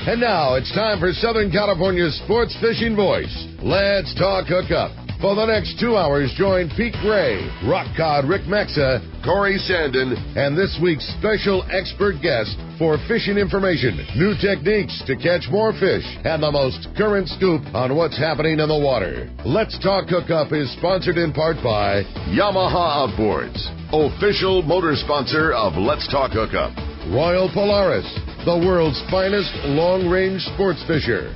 And now it's time for Southern California's sports fishing voice. Let's talk hookup. For the next 2 hours, join Pete Gray, Rock Cod Rick Mexa, Corey Sandin, and this week's special expert guest for fishing information, new techniques to catch more fish, and the most current scoop on what's happening in the water. Let's Talk Hookup is sponsored in part by Yamaha Outboards, official motor sponsor of Let's Talk Hookup. Royal Polaris, the world's finest long-range sports fisher.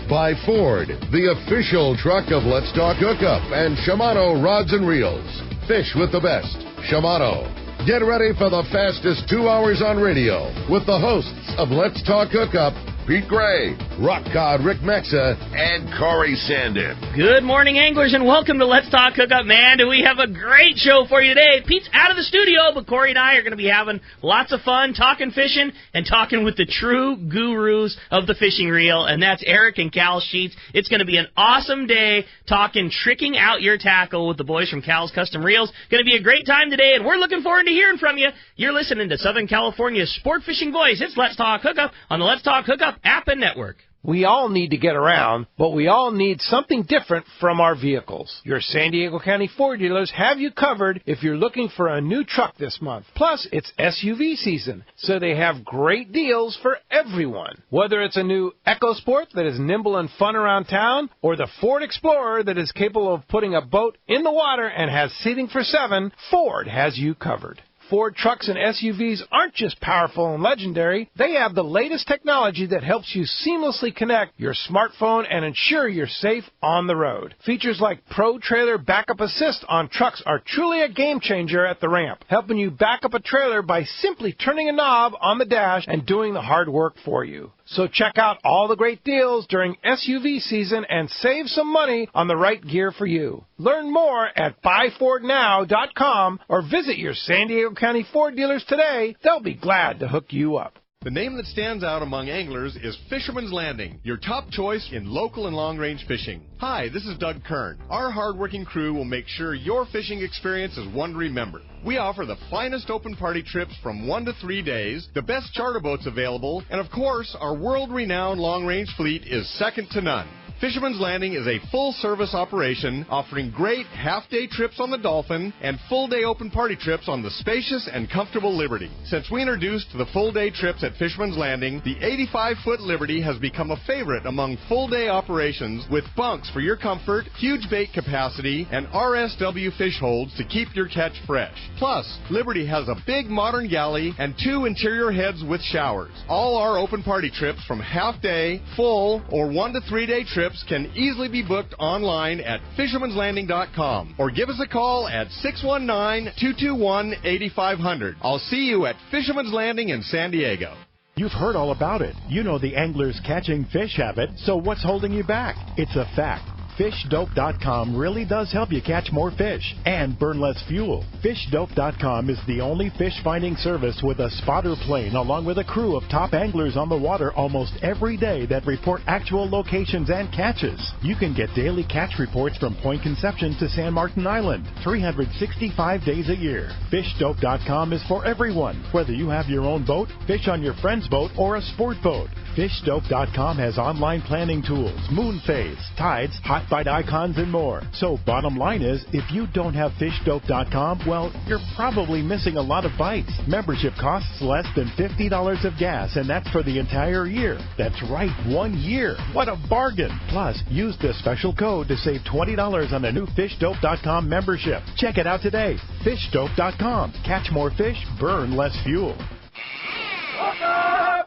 By Ford, the official truck of Let's Talk Hookup, and Shimano Rods and Reels. Fish with the best. Shimano. Get ready for the fastest 2 hours on radio with the hosts of Let's Talk Hookup, Pete Gray, Rock Cod Rick Mexa, and Corey Sandin. Good morning, anglers, and welcome to Let's Talk Hookup. Man, do we have a great show for you today. Pete's out of the studio, but Corey and I are going to be having lots of fun talking fishing and talking with the true gurus of the fishing reel, and that's Eric and Cal Sheets. It's going to be an awesome day talking tricking out your tackle with the boys from Cal's Custom Reels. Going to be a great time today, and we're looking forward to hearing from you. You're listening to Southern California's sport fishing voice. It's Let's Talk Hookup on the Let's Talk Hookup app and network. We all need to get around, but we all need something different from our vehicles. Your San Diego County Ford dealers have you covered if you're looking for a new truck this month. Plus, it's SUV season, so they have great deals for everyone. Whether it's a new EcoSport that is nimble and fun around town, or the Ford Explorer that is capable of putting a boat in the water and has seating for 7, Ford has you covered. Ford trucks and SUVs aren't just powerful and legendary. They have the latest technology that helps you seamlessly connect your smartphone and ensure you're safe on the road. Features like Pro Trailer Backup Assist on trucks are truly a game changer at the ramp, helping you back up a trailer by simply turning a knob on the dash and doing the hard work for you. So check out all the great deals during SUV season and save some money on the right gear for you. Learn more at buyfordnow.com or visit your San Diego County Ford dealers today. They'll be glad to hook you up. The name that stands out among anglers is Fisherman's Landing, your top choice in local and long-range fishing. Hi, this is Doug Kern. Our hard-working crew will make sure your fishing experience is one to remember. We offer the finest open party trips from 1 to 3 days, the best charter boats available, and of course, our world-renowned long-range fleet is second to none. Fisherman's Landing is a full-service operation offering great half-day trips on the Dolphin and full-day open party trips on the spacious and comfortable Liberty. Since we introduced the full-day trips at Fisherman's Landing, the 85-foot Liberty has become a favorite among full-day operations with bunks for your comfort, huge bait capacity, and RSW fish holds to keep your catch fresh. Plus, Liberty has a big modern galley and 2 interior heads with showers. All our open party trips from half-day, full, or 1 to 3 day trips can easily be booked online at fishermanslanding.com or give us a call at 619-221-8500. I'll see you at Fisherman's Landing in San Diego. You've heard all about it. You know the angler's catching fish habit, so what's holding you back? It's a fact. FishDope.com really does help you catch more fish and burn less fuel. FishDope.com is the only fish finding service with a spotter plane along with a crew of top anglers on the water almost every day that report actual locations and catches. You can get daily catch reports from Point Conception to San Martin Island, 365 days a year. FishDope.com is for everyone, whether you have your own boat, fish on your friend's boat, or a sport boat. FishDope.com has online planning tools, moon phase, tides, hot bite icons, and more. So bottom line is, if you don't have FishDope.com, well, you're probably missing a lot of bites. Membership costs less than $50 of gas, and that's for the entire year. That's right, 1 year. What a bargain. Plus, use this special code to save $20 on a new FishDope.com membership. Check it out today. FishDope.com. Catch more fish, burn less fuel.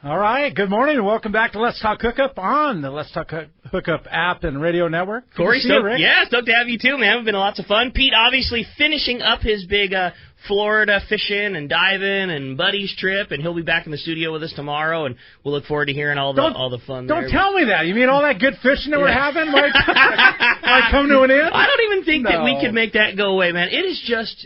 All right, good morning and welcome back to Let's Talk Hookup on the Let's Talk Hookup app and radio network. Corey, stoked to have you too, man. It's been lots of fun. Pete obviously finishing up his big Florida fishing and diving and buddies trip, and he'll be back in the studio with us tomorrow, and we'll look forward to hearing all the fun there. Don't tell me that. You mean all that good fishing that we're having might come to an end? I don't even think that we could make that go away, man. It is just...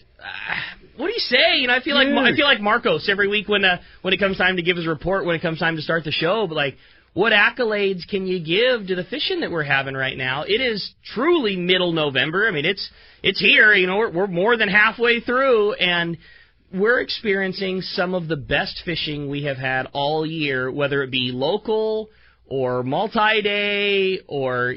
what do you say? You know, I feel like Marcos every week when it comes time to give his report, when it comes time to start the show. But like, what accolades can you give to the fishing that we're having right now? It is truly middle November. I mean, it's here. You know, we're more than halfway through, and we're experiencing some of the best fishing we have had all year, whether it be local or multi-day or,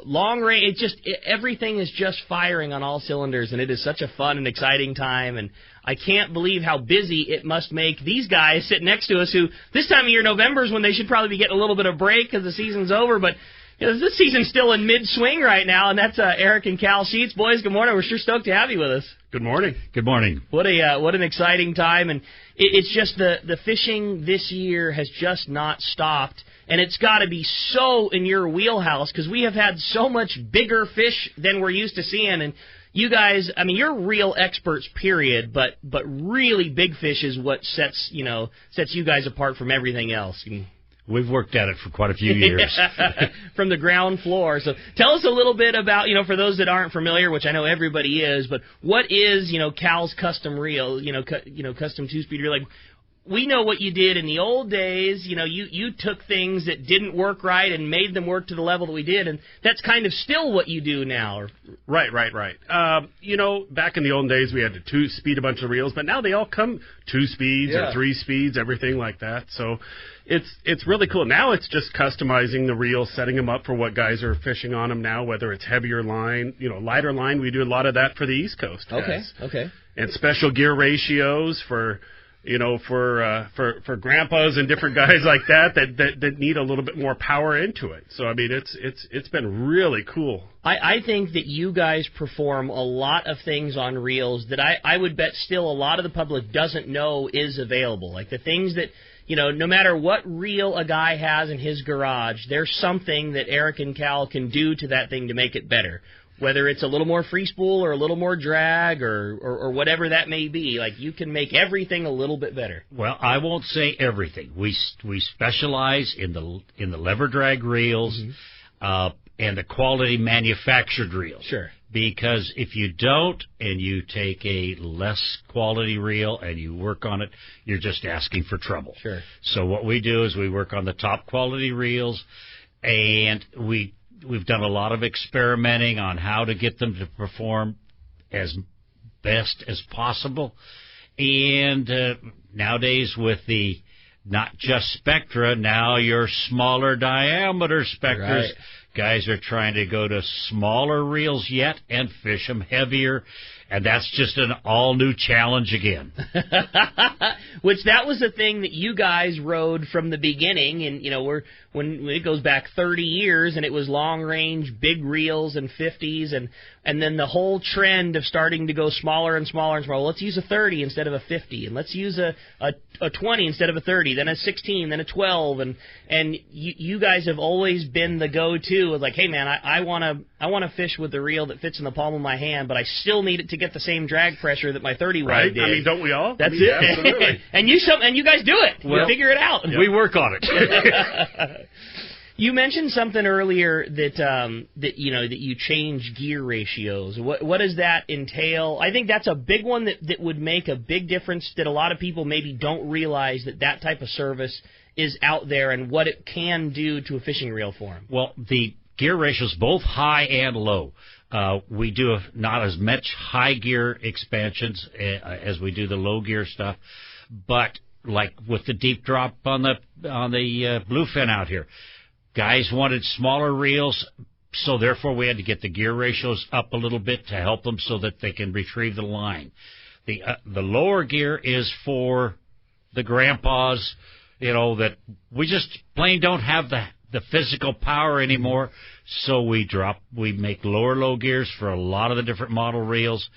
long range. Everything is just firing on all cylinders, and it is such a fun and exciting time, and I can't believe how busy it must make these guys sitting next to us who, this time of year, November, is when they should probably be getting a little bit of break because the season's over, but this season's still in mid-swing right now, and that's Eric and Cal Sheets. Boys, good morning. We're sure stoked to have you with us. Good morning. Good morning. What an exciting time, and it's just the fishing this year has just not stopped, and it's got to be so in your wheelhouse because we have had so much bigger fish than we're used to seeing, and you guys, you're real experts, period, but really big fish is what sets you guys apart from everything else. We've worked at it for quite a few years. From the ground floor. So tell us a little bit about, for those that aren't familiar, which I know everybody is, but what is, Cal's custom reel, custom two-speed reel? Like, we know what you did in the old days. You took things that didn't work right and made them work to the level that we did, and that's kind of still what you do now. Right. Back in the olden days, we had to two-speed a bunch of reels, but now they all come 2 speeds or 3 speeds, everything like that. So it's really cool. Now it's just customizing the reel, setting them up for what guys are fishing on them now, whether it's heavier line, lighter line. We do a lot of that for the East Coast guys. Okay. And special gear ratios for grandpas and different guys like that need a little bit more power into it. So it's been really cool. I think that you guys perform a lot of things on reels that I would bet still a lot of the public doesn't know is available. Like the things that, no matter what reel a guy has in his garage, there's something that Eric and Cal can do to that thing to make it better. Whether it's a little more free spool or a little more drag or whatever that may be, like you can make everything a little bit better. Well, I won't say everything. We specialize in the lever drag reels and the quality manufactured reels. Sure. Because if you don't and you take a less quality reel and you work on it, you're just asking for trouble. Sure. So what we do is we work on the top quality reels, and we've done a lot of experimenting on how to get them to perform as best as possible. And nowadays with the not just Spectra, now your smaller diameter Spectras, right. Guys are trying to go to smaller reels yet and fish them heavier. And that's just an all-new challenge again. Which that was the thing that you guys rode from the beginning, and when it goes back 30 years, and it was long-range, big reels and 50s, and then the whole trend of starting to go smaller and smaller and smaller. Let's use a 30 instead of a 50, and let's use a 20 instead of a 30, then a 16, then a 12, and you guys have always been the go-to. Like, hey man, I want to fish with the reel that fits in the palm of my hand, but I still need it to get the same drag pressure that my 30 wide did. Don't we all? That's it. Absolutely. and you guys do it. Well, you figure it out. We work on it. You mentioned something earlier that you change gear ratios. What does that entail? I think that's a big one that would make a big difference, that a lot of people maybe don't realize that type of service is out there and what it can do to a fishing reel for them. Well, the gear ratios, both high and low. We do not as much high gear expansions as we do the low gear stuff, but like with the deep drop on the bluefin out here, guys wanted smaller reels, so therefore we had to get the gear ratios up a little bit to help them so that they can retrieve the line. The lower gear is for the grandpas, that we just plain don't have the physical power anymore, so we make low gears for a lot of the different model reels.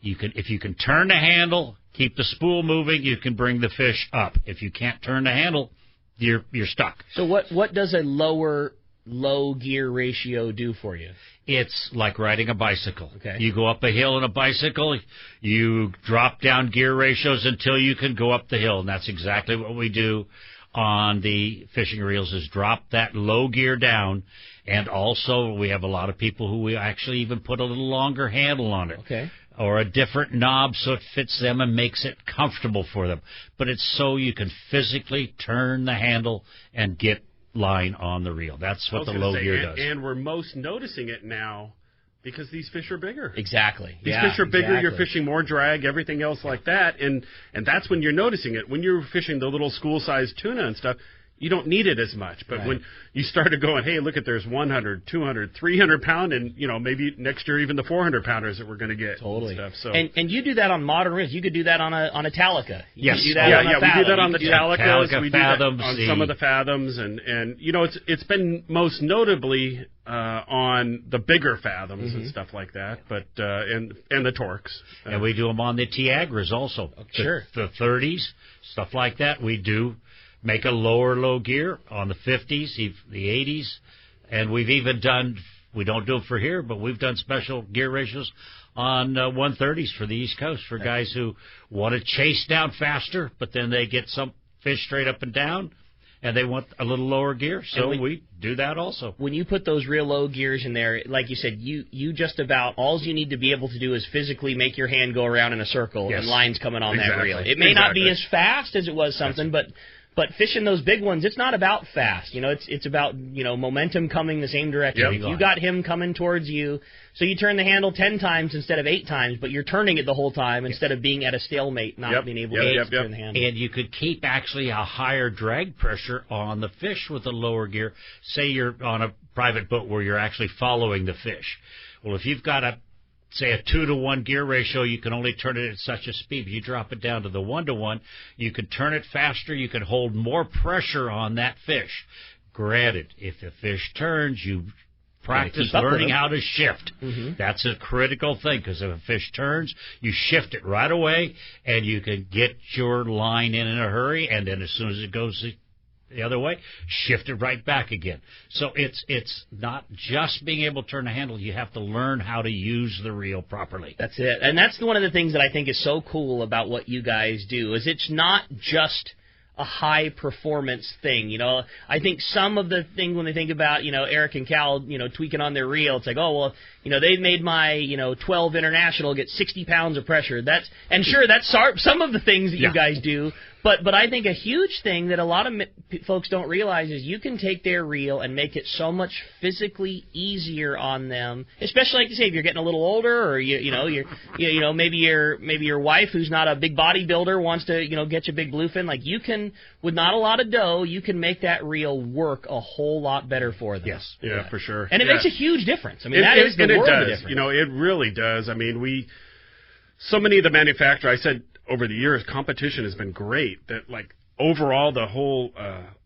If you can turn the handle, keep the spool moving, you can bring the fish up. If you can't turn the handle, you're stuck. So what does a low gear ratio do for you? It's like riding a bicycle. Okay. You go up a hill in a bicycle, you drop down gear ratios until you can go up the hill, and that's exactly what we do on the fishing reels, is drop that low gear down. And also we have a lot of people who we actually even put a little longer handle on it. Okay. Or a different knob so it fits them and makes it comfortable for them. But it's so you can physically turn the handle and get line on the reel. That's what the low gear does. And we're most noticing it now because these fish are bigger. Exactly. These fish are bigger, You're fishing more drag, everything else like that, and that's when you're noticing it. When you're fishing the little school-sized tuna and stuff, you don't need it as much. But when you started going, hey, look at there's 100, 200, 300 pound, and maybe next year even the 400 pounders that we're going to get. Totally. And stuff. So and you do that on modern reels. You could do that on a Talica. Yes. You do that on a we do that on the Talicas. We do that Fathoms, on some of the Fathoms, and it's been most notably on the bigger Fathoms and stuff like that, but and the Torques. And we do them on the Tiagras also. Sure. The 30s, stuff like that. We do make a low gear on the 50s, the 80s, and we've even done, we don't do it for here, but we've done special gear ratios on 130s for the East Coast for guys who want to chase down faster, but then they get some fish straight up and down, and they want a little lower gear, so we do that also. When you put those real low gears in there, like you said, you just about, all you need to be able to do is physically make your hand go around in a circle and lines coming on that reel. It may not be as fast as it was something, but fishing those big ones, it's not about fast. It's about, momentum coming the same direction. Yep. You got him coming towards you, so you turn the handle 10 times instead of 8 times, but you're turning it the whole time instead of being at a stalemate, not being able to turn the handle. And you could keep actually a higher drag pressure on the fish with a lower gear. Say you're on a private boat where you're actually following the fish. Well, if you've got say a 2-to-1 gear ratio, you can only turn it at such a speed. If you drop it down to the 1-to-1, you can turn it faster. You can hold more pressure on that fish. Granted, if the fish turns, you practice learning how to shift. That's a critical thing, because if a fish turns, you shift it right away, and you can get your line in a hurry, and then as soon as it goes the other way, shift it right back again. So it's not just being able to turn the handle. You have to learn how to use the reel properly. That's it. And that's one of the things that I think is so cool about what you guys do, is it's not just a high performance thing. I think some of the thing when they think about, Eric and Cal, tweaking on their reel, it's like, oh, well, they made my, 12 International get 60 pounds of pressure. That's some of the things that you guys do. But I think a huge thing that a lot of folks don't realize is you can take their reel and make it so much physically easier on them, especially like you say, if you're getting a little older, or maybe your wife who's not a big bodybuilder wants to get you a big bluefin. Like, you can, with not a lot of dough, you can make that reel work a whole lot better for them. Yes, yeah, for sure. And it makes a huge difference. I mean, that is the world of difference. It really does. I mean, so many of the manufacturers, I said, over the years, competition has been great. That, like, overall, the whole,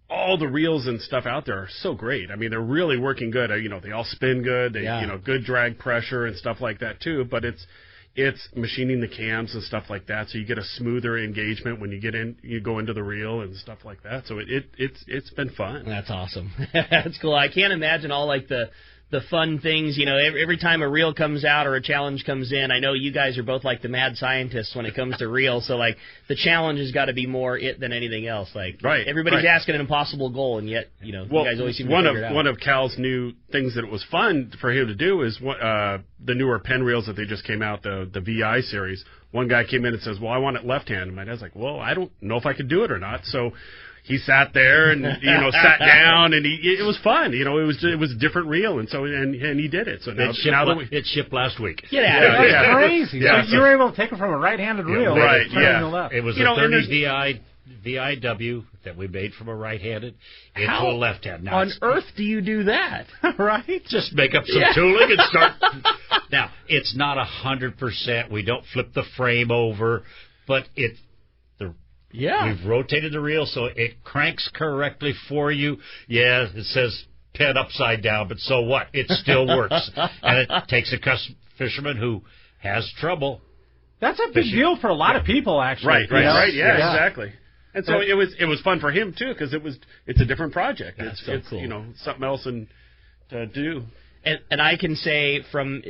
all the reels and stuff out there are so great. I mean, they're really working good. They all spin good. They, good drag pressure and stuff like that too. But it's machining the cams and stuff like that, so you get a smoother engagement when you go into the reel and stuff like that. So it's been fun. That's awesome. That's cool. I can't imagine all like the fun things, every time a reel comes out or a challenge comes in. I know you guys are both like the mad scientists when it comes to reels, so like the challenge has got to be more it than anything else. Like, everybody's asking an impossible goal, and yet, you guys always seem to figure it out. One of Cal's new things that it was fun for him to do is the newer Penn reels that they just came out, the VI series. One guy came in and says, well, I want it left-handed. And my dad's like, well, I don't know if I could do it or not. So he sat there and sat down, and it was fun. It was a different reel, and so and he did it. So now it shipped last week. That's crazy. Yeah, so you were able to take it from a right-handed reel, right? Yeah, the left. It was a 30 VIW that we made from a right-handed into a left-hand. Now, on earth do you do that? Right? Just make up some tooling and start. Now, it's not 100%. We don't flip the frame over, but we've rotated the reel so it cranks correctly for you. Yeah, it says Penn upside down, but so what? It still works. And it takes a custom fisherman who has trouble. That's a big deal for a lot of people, actually. Right. Yeah, exactly. And so it was fun for him too, because it's a different project. That's it's cool. Something else to do. And I can say from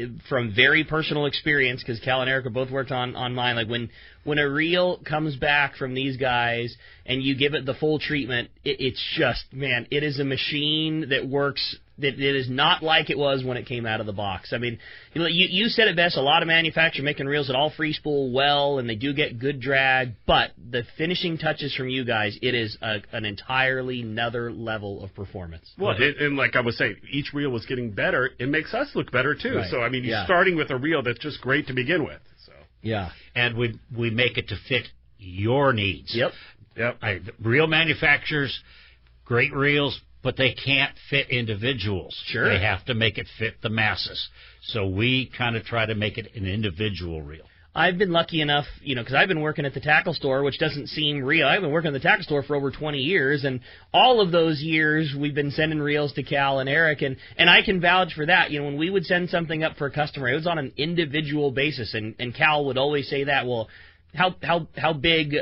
very personal experience, because Cal and Eric have both worked on mine, like when a reel comes back from these guys and you give it the full treatment, it's just, man, it is a machine that works. That it is not like it was when it came out of the box. I mean, you said it best. A lot of manufacturers making reels that all free spool well, and they do get good drag. But the finishing touches from you guys, it is an entirely another level of performance. Well, and like I was saying, each reel was getting better. It makes us look better too. Right. So I mean, you're starting with a reel that's just great to begin with. So and we make it to fit your needs. Yep. Reel manufacturers. great reels, but they can't fit individuals. Sure. They have to make it fit the masses. So we kind of try to make it an individual reel. I've been lucky enough, because I've been working at the tackle store, which doesn't seem real. I've been working at the tackle store for over 20 years, and all of those years we've been sending reels to Cal and Eric, and I can vouch for that. When we would send something up for a customer, it was on an individual basis, and Cal would always say that, well, how big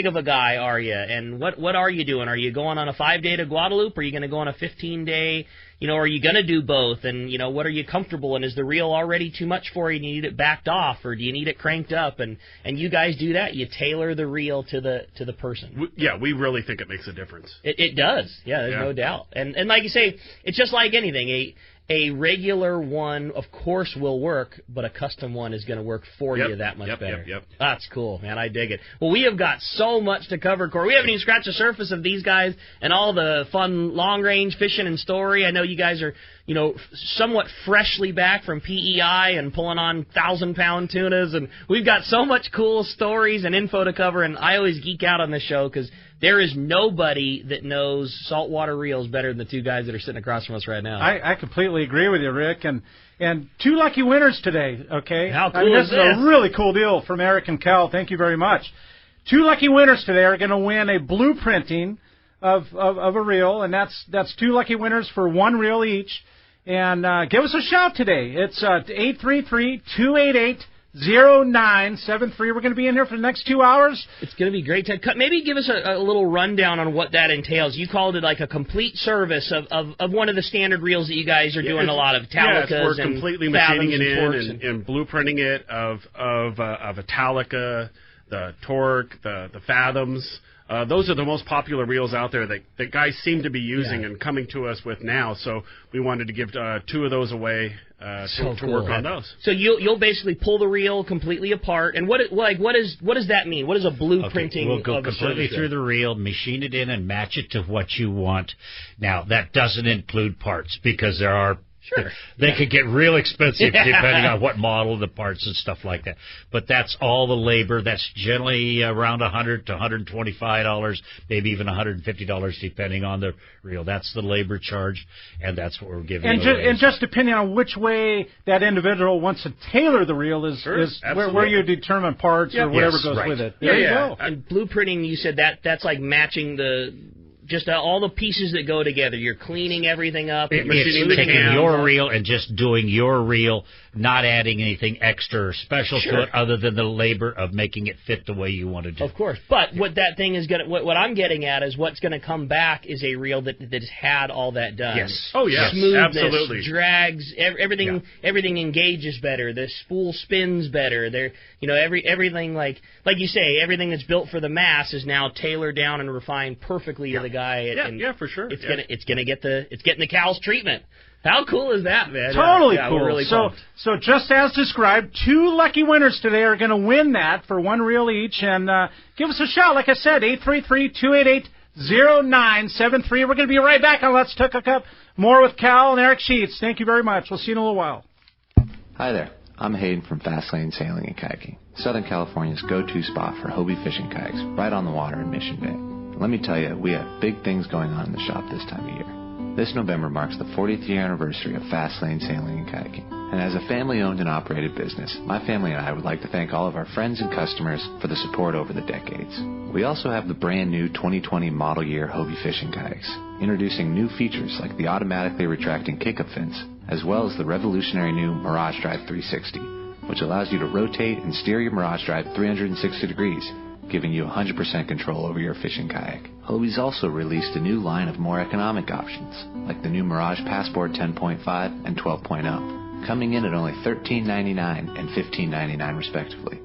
of a guy are you, and what are you doing? Are you going on a 5-day to Guadalupe? Are you going to go on a 15-day? Are you going to do both? And what are you comfortable in? Is the reel already too much for you and you need it backed off, or do you need it cranked up? And you guys do that. You tailor the reel to the person. We really think it makes a difference. It does. Yeah, there's no doubt. And like you say, it's just like anything. A regular one, of course, will work, but a custom one is going to work for you that much better. Yep. That's cool, man. I dig it. Well, we have got so much to cover, Corey. We haven't even scratched the surface of these guys and all the fun long-range fishing and story. I know you guys are, somewhat freshly back from PEI and pulling on 1,000-pound tunas, and we've got so much cool stories and info to cover, and I always geek out on this show because there is nobody that knows saltwater reels better than the two guys that are sitting across from us right now. I completely agree with you, Rick, and 2 lucky winners today, okay? How cool is this? This is a really cool deal from Eric and Cal. Thank you very much. 2 lucky winners today are going to win a blueprinting of a reel, and that's 2 lucky winners for 1 reel each. And give us a shout today. It's 833-288-0973. We're going to be in here for the next 2 hours. It's going to be great. Maybe give us a little rundown on what that entails. You called it like a complete service of one of the standard reels that you guys are doing a lot of, Talicas we're completely machining it in and blueprinting it of a Talica, the Torque, the Fathoms. Those are the most popular reels out there that guys seem to be using and coming to us with now. So we wanted to give 2 of those away to work on those. So you'll basically pull the reel completely apart. And what does that mean? What is a blueprinting? We'll go of completely through the reel, machine it in, and match it to what you want. Now that doesn't include parts because there are. Sure. They could get real expensive depending on what model, the parts and stuff like that. But that's all the labor. That's generally around $100 to $125, maybe even $150 depending on the reel. That's the labor charge, and that's what we're giving away. And just depending on which way that individual wants to tailor the reel is where you determine parts or whatever goes with it. There you go. And blueprinting, you said that's like matching just all the pieces that go together. You're cleaning everything up. It's taking your reel and just doing your reel, not adding anything extra or special to it other than the labor of making it fit the way you want to do. Of course. But what that thing is going to, what I'm getting at is what's going to come back is a reel that's had all that done. Yes. Oh, yes. Smoothness, Absolutely. drags, everything engages better. The spool spins better. Everything like you say, everything that's built for the mass is now tailored down and refined perfectly to the guy. For sure. It's getting the Cal's treatment. How cool is that, man? Totally cool. We're really so just as described, 2 lucky winners today are going to win that for 1 reel each. And give us a shout. Like I said, 833-288-0973. We're going to be right back on Let's Talk Hookup. More with Cal and Eric Sheets. Thank you very much. We'll see you in a little while. Hi there. I'm Hayden from Fast Lane Sailing and Kayaking, Southern California's go-to spot for Hobie fishing kayaks, right on the water in Mission Bay. Let me tell you, we have big things going on in the shop this time of year. This November marks the 40th year anniversary of Fast Lane Sailing and Kayaking. And as a family-owned and operated business, my family and I would like to thank all of our friends and customers for the support over the decades. We also have the brand new 2020 model year Hobie fishing kayaks, introducing new features like the automatically retracting kick-up fins, as well as the revolutionary new Mirage Drive 360, which allows you to rotate and steer your Mirage Drive 360 degrees, giving you 100% control over your fishing kayak. Hobie's also released a new line of more economic options, like the new Mirage Passport 10.5 and 12.0, coming in at only $13.99 and $15.99 respectively,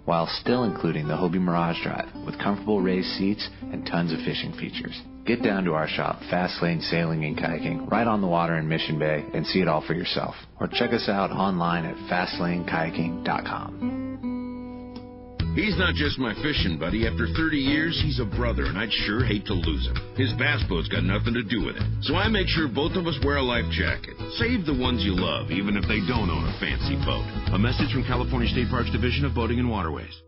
while still including the Hobie Mirage Drive with comfortable raised seats and tons of fishing features. Get down to our shop, Fast Lane Sailing and Kayaking, right on the water in Mission Bay, and see it all for yourself. Or check us out online at FastLaneKayaking.com. He's not just my fishing buddy. After 30 years, he's a brother, and I'd sure hate to lose him. His bass boat's got nothing to do with it. So I make sure both of us wear a life jacket. Save the ones you love, even if they don't own a fancy boat. A message from California State Parks Division of Boating and Waterways.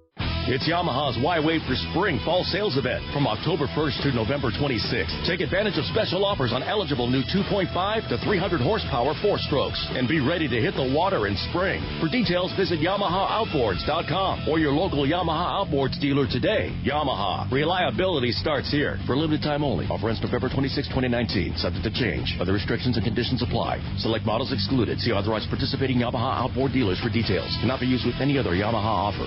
It's Yamaha's Why Wait for Spring Fall Sales Event from October 1st to November 26th. Take advantage of special offers on eligible new 2.5 to 300 horsepower 4-strokes and be ready to hit the water in spring. For details, visit YamahaOutboards.com or your local Yamaha Outboards dealer today. Yamaha. Reliability starts here. For limited time only. Offer ends November 26, 2019. Subject to change. Other restrictions and conditions apply. Select models excluded. See authorized participating Yamaha Outboard dealers for details. Cannot be used with any other Yamaha offer.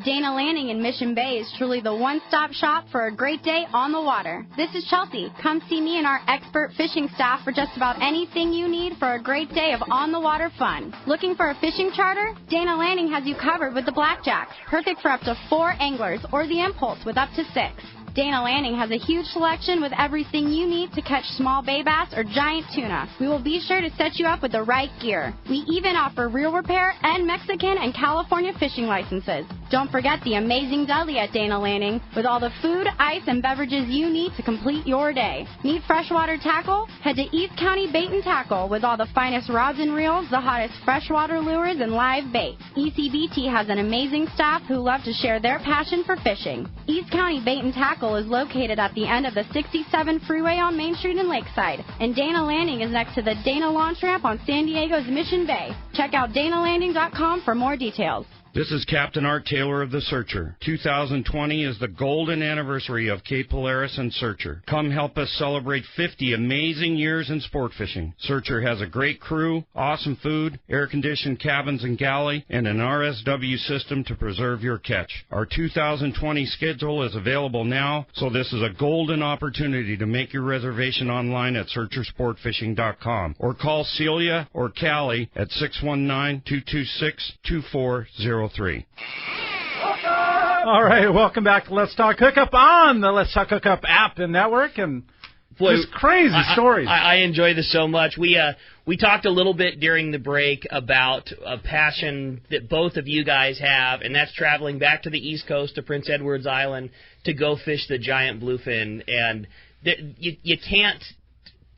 Dana Landing in Mission Bay is truly the one-stop shop for a great day on the water. This is Chelsea. Come see me and our expert fishing staff for just about anything you need for a great day of on-the-water fun. Looking for a fishing charter? Dana Landing has you covered with the Blackjack, perfect for up to 4 anglers, or the Impulse with up to 6. Dana Landing has a huge selection with everything you need to catch small bay bass or giant tuna. We will be sure to set you up with the right gear. We even offer reel repair and Mexican and California fishing licenses. Don't forget the amazing deli at Dana Landing with all the food, ice, and beverages you need to complete your day. Need freshwater tackle? Head to East County Bait and Tackle with all the finest rods and reels, the hottest freshwater lures, and live bait. ECBT has an amazing staff who love to share their passion for fishing. East County Bait and Tackle is located at the end of the 67 freeway on Main Street in Lakeside, and Dana Landing is next to the Dana Launch Ramp on San Diego's Mission Bay. Check out DanaLanding.com for more details. This is Captain Art Taylor of the Searcher. 2020 is the golden anniversary of Cape Polaris and Searcher. Come help us celebrate 50 amazing years in sport fishing. Searcher has a great crew, awesome food, air-conditioned cabins and galley, and an RSW system to preserve your catch. Our 2020 schedule is available now, so this is a golden opportunity to make your reservation online at SearcherSportFishing.com or call Celia or Callie at 619-226-2403. All right, welcome back to Let's Talk Hookup on the Let's Talk Hookup app and network, and just crazy stories. I enjoy this so much. We talked a little bit during the break about a passion that both of you guys have, and that's traveling back to the East Coast to Prince Edward's Island to go fish the giant bluefin. And you can't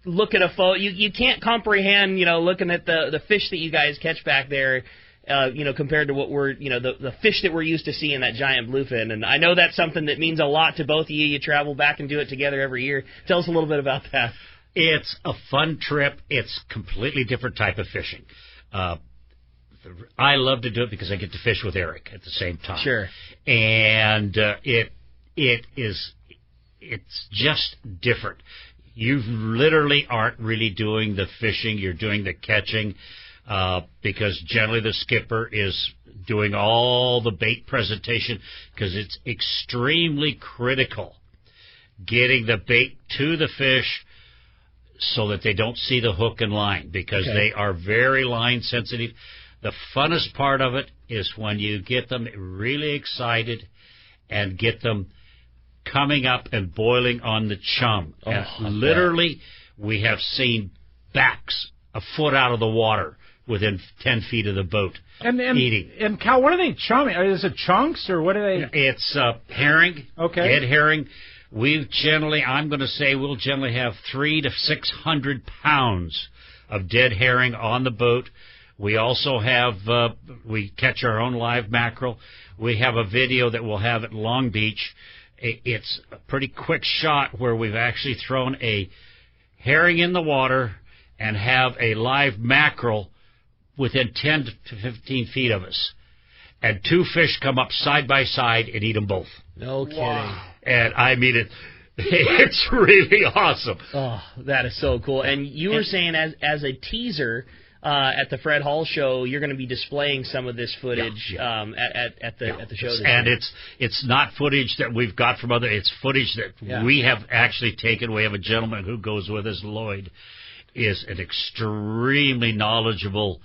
look at a photo. You can't comprehend, looking at the fish that you guys catch back there. Compared to what we're, the fish that we're used to seeing, that giant bluefin. And I know that's something that means a lot to both of you. You travel back and do it together every year. Tell us a little bit about that. It's a fun trip. It's completely different type of fishing. I love to do it because I get to fish with Eric at the same time. Sure. And it's just different. You literally aren't really doing the fishing. You're doing the catching. Because generally the skipper is doing all the bait presentation, because it's extremely critical getting the bait to the fish so that they don't see the hook and line, because they are very line sensitive. The funnest part of it is when you get them really excited and get them coming up and boiling on the chum. And literally, we have seen backs a foot out of the water within 10 feet of the boat eating. And Cal, what are they chumming? Is it chunks or what are they? It's herring, dead herring. I'm going to say we'll generally have 300 to 600 pounds of dead herring on the boat. We also have, we catch our own live mackerel. We have a video that we'll have at Long Beach. It's a pretty quick shot where we've actually thrown a herring in the water and have a live mackerel within 10 to 15 feet of us. And 2 fish come up side by side and eat them both. No kidding. Wow. And I mean, it's really awesome. Oh, that is so cool. And you were saying as a teaser at the Fred Hall show, you're going to be displaying some of this footage at the show. And it's not footage that we've got from other. It's footage that we have actually taken. We have a gentleman who goes with us, Lloyd, is an extremely knowledgeable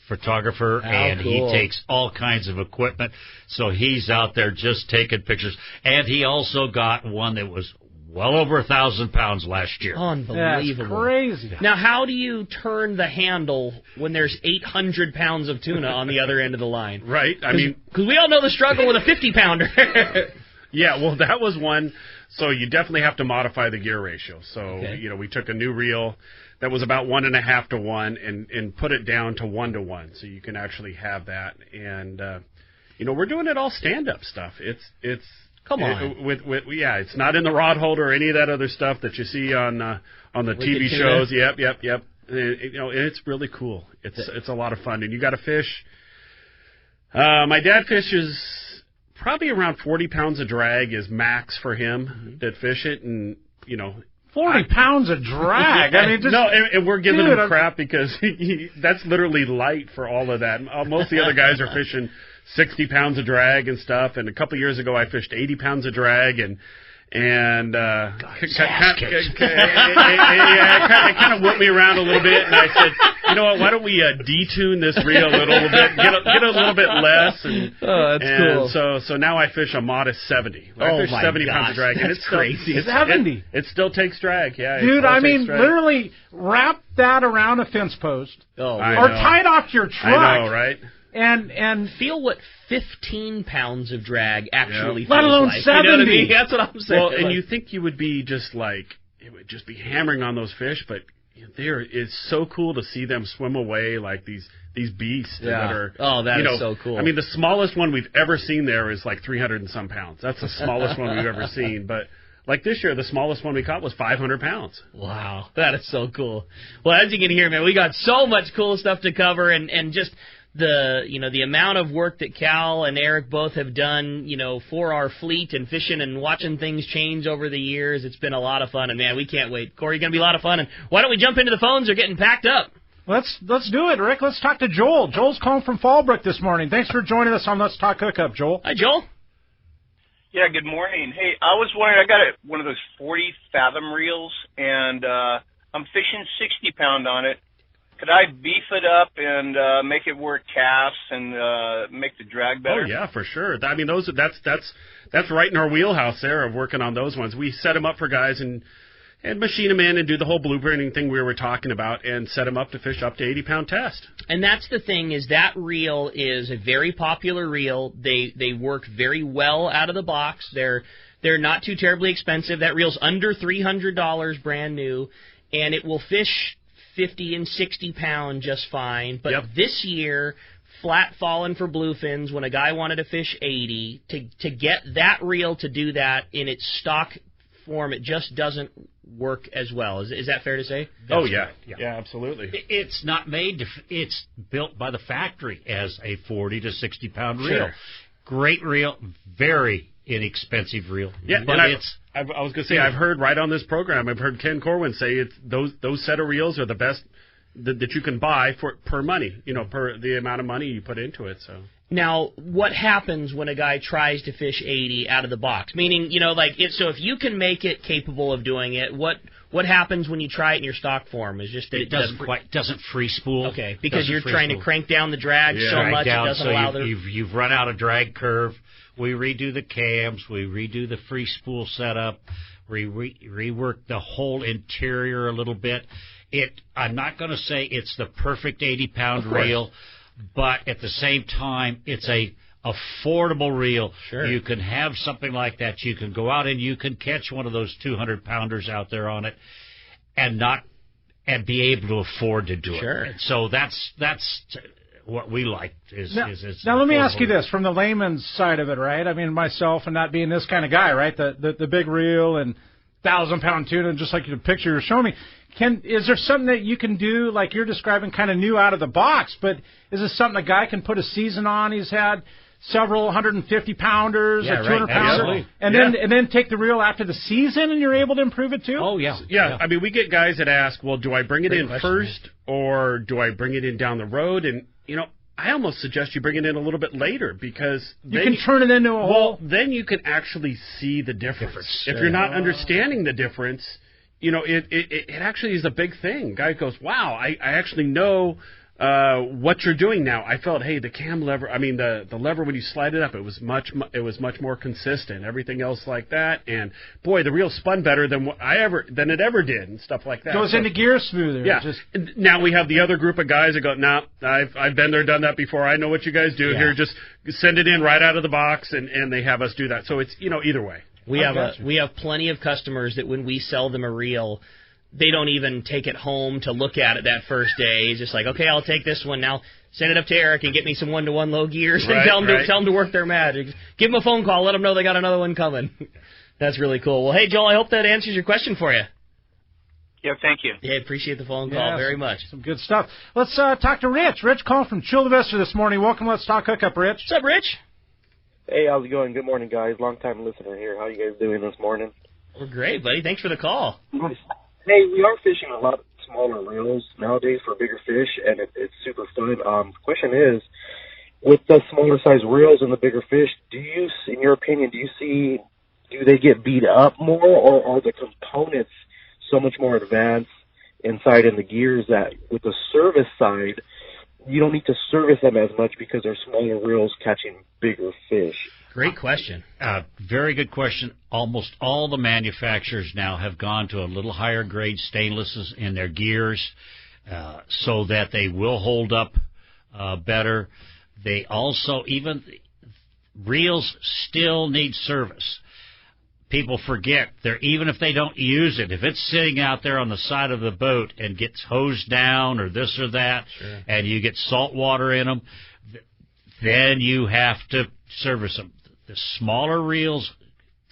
photographer, he takes all kinds of equipment, so he's out there just taking pictures. And he also got one that was well over 1,000 pounds last year. Unbelievable. That's crazy. Now, how do you turn the handle when there's 800 pounds of tuna on the other end of the line? Right. I mean, because we all know the struggle with a 50-pounder. Yeah, well, that was one. So you definitely have to modify the gear ratio. So, we took a new reel that was about 1.5 to 1 and put it down to 1 to 1. So you can actually have that. And we're doing it all stand-up stuff. It's Come on. It's not in the rod holder or any of that other stuff that you see on the TV shows. Yep. And it's really cool. It's a lot of fun, and you got to fish. My dad fishes probably around 40 pounds of drag is max for him that fish it, and 40 pounds of drag. I mean, just, no, and we're giving him crap because that's literally light for all of that. Most of the other guys are fishing 60 pounds of drag and stuff. And a couple years ago, I fished 80 pounds of drag, and it kind of whipped me around a little bit. And I said, you know what? Why don't we detune this reel a little bit, get a little bit less? And that's cool. So now I fish a modest 70. I fish 70 pounds of drag, and it's crazy. 70. It still takes drag. Yeah, dude. I mean, literally wrap that around a fence post, or tie it off your truck. I know, right? And feel what 15 pounds of drag actually feels let alone like. 70. You know what I mean? That's what I'm saying. Well, and you think you would be just like, it would just be hammering on those fish, but it's so cool to see them swim away like these beasts that are. Oh, that is so cool. I mean, the smallest one we've ever seen there is like 300 and some pounds. That's the smallest one we've ever seen. But like this year, the smallest one we caught was 500 pounds. Wow, that is so cool. Well, as you can hear, man, we got so much cool stuff to cover, and just the amount of work that Cal and Eric both have done, for our fleet and fishing and watching things change over the years. It's been a lot of fun, and man, we can't wait. Corey, going to be a lot of fun. And why don't we jump into the phones? They're getting packed up. Let's do it, Rick. Let's talk to Joel. Joel's calling from Fallbrook this morning. Thanks for joining us on Let's Talk Hookup, Joel. Hi, Joel. Yeah, good morning. Hey, I was wondering, I got one of those 40 fathom reels, and I'm fishing 60 pound on it. Could I beef it up and make it work casts and make the drag better? Oh yeah, for sure. I mean, that's right in our wheelhouse there of working on those ones. We set them up for guys and machine them in and do the whole blueprinting thing we were talking about and set them up to fish up to 80-pound test. And that's the thing, is that reel is a very popular reel. They work very well out of the box. They're not too terribly expensive. That reel's under $300 brand new, and it will fish 50 and 60 pound just fine. But this year, flat falling for bluefins when a guy wanted to fish 80, to get that reel to do that in its stock form, it just doesn't work as well. Is that fair to say? Oh, yeah. Yeah, absolutely. It's not made it's built by the factory as a 40 to 60 pound reel. Sure. Great reel, very inexpensive reel. Yeah, but and I was going to say, I've heard right on this program, I've heard Ken Corwin say those set of reels are the best that you can buy per money, per the amount of money you put into it. So now, what happens when a guy tries to fish 80 out of the box? Meaning, so if you can make it capable of doing it, what happens when you try it in your stock form? Is just that it doesn't free spool. Okay, because you're trying to crank down the drag so much it doesn't allow you've run out of drag curve. We redo the cams, we redo the free spool setup, we rework the whole interior a little bit. I'm not going to say it's the perfect 80-pound reel, but at the same time, it's a affordable reel. Sure. You can have something like that. You can go out and you can catch one of those 200-pounders out there on it, and be able to afford to do it. Sure. So that's what we like. Now let me ask you this, from the layman's side of it, right? I mean, myself and not being this kind of guy, right? The big reel and 1,000-pound tuna, just like the picture you're showing me. Is there something that you can do, like you're describing, kind of new out of the box, but is this something a guy can put a season on? He's had several 150-pounders or 200-pounders, and then take the reel after the season, and you're able to improve it too? Oh, yeah. Yeah, I mean, we get guys that ask, well, do I bring it in first, or do I bring it in down the road? And, I almost suggest you bring it in a little bit later, because you can turn it into a whole. Then you can actually see the difference. If you're not understanding the difference, it actually is a big thing. Guy goes, wow, I actually know what you're doing now. I felt, hey, the cam lever, the lever when you slide it up, it was much more consistent. Everything else like that, and boy, the reel spun better than it ever did, and stuff like that. Goes into gear smoother. Yeah. Now we have the other group of guys that go, nah, I've been there, done that before. I know what you guys do. Here, just send it in right out of the box, and they have us do that. So it's either way. We have plenty of customers that when we sell them a reel, they don't even take it home to look at it that first day. He's just like, okay, I'll take this one now. Send it up to Eric and get me some 1-to-1 low gears and tell them to work their magic. Give them a phone call. Let them know they got another one coming. That's really cool. Well, hey, Joel, I hope that answers your question for you. Yeah, thank you. Yeah, appreciate the phone call very much. Some good stuff. Let's talk to Rich. Rich calling from Chula Vista this morning. Welcome. Let's talk hookup, Rich. What's up, Rich? Hey, how's it going? Good morning, guys. Long-time listener here. How you guys doing this morning? We're great, buddy. Thanks for the call. Nice. Hey, we are fishing a lot of smaller reels nowadays for bigger fish, and it's super fun. Question is, with the smaller size reels and the bigger fish, in your opinion, do they get beat up more, or are the components so much more advanced inside in the gears that with the service side, you don't need to service them as much because they're smaller reels catching bigger fish? Great question. Very good question. Almost all the manufacturers now have gone to a little higher grade stainlesses in their gears so that they will hold up better. They also, even reels still need service. People forget, even if they don't use it, if it's sitting out there on the side of the boat and gets hosed down or this or that, and you get salt water in them, then you have to service them. The smaller reels,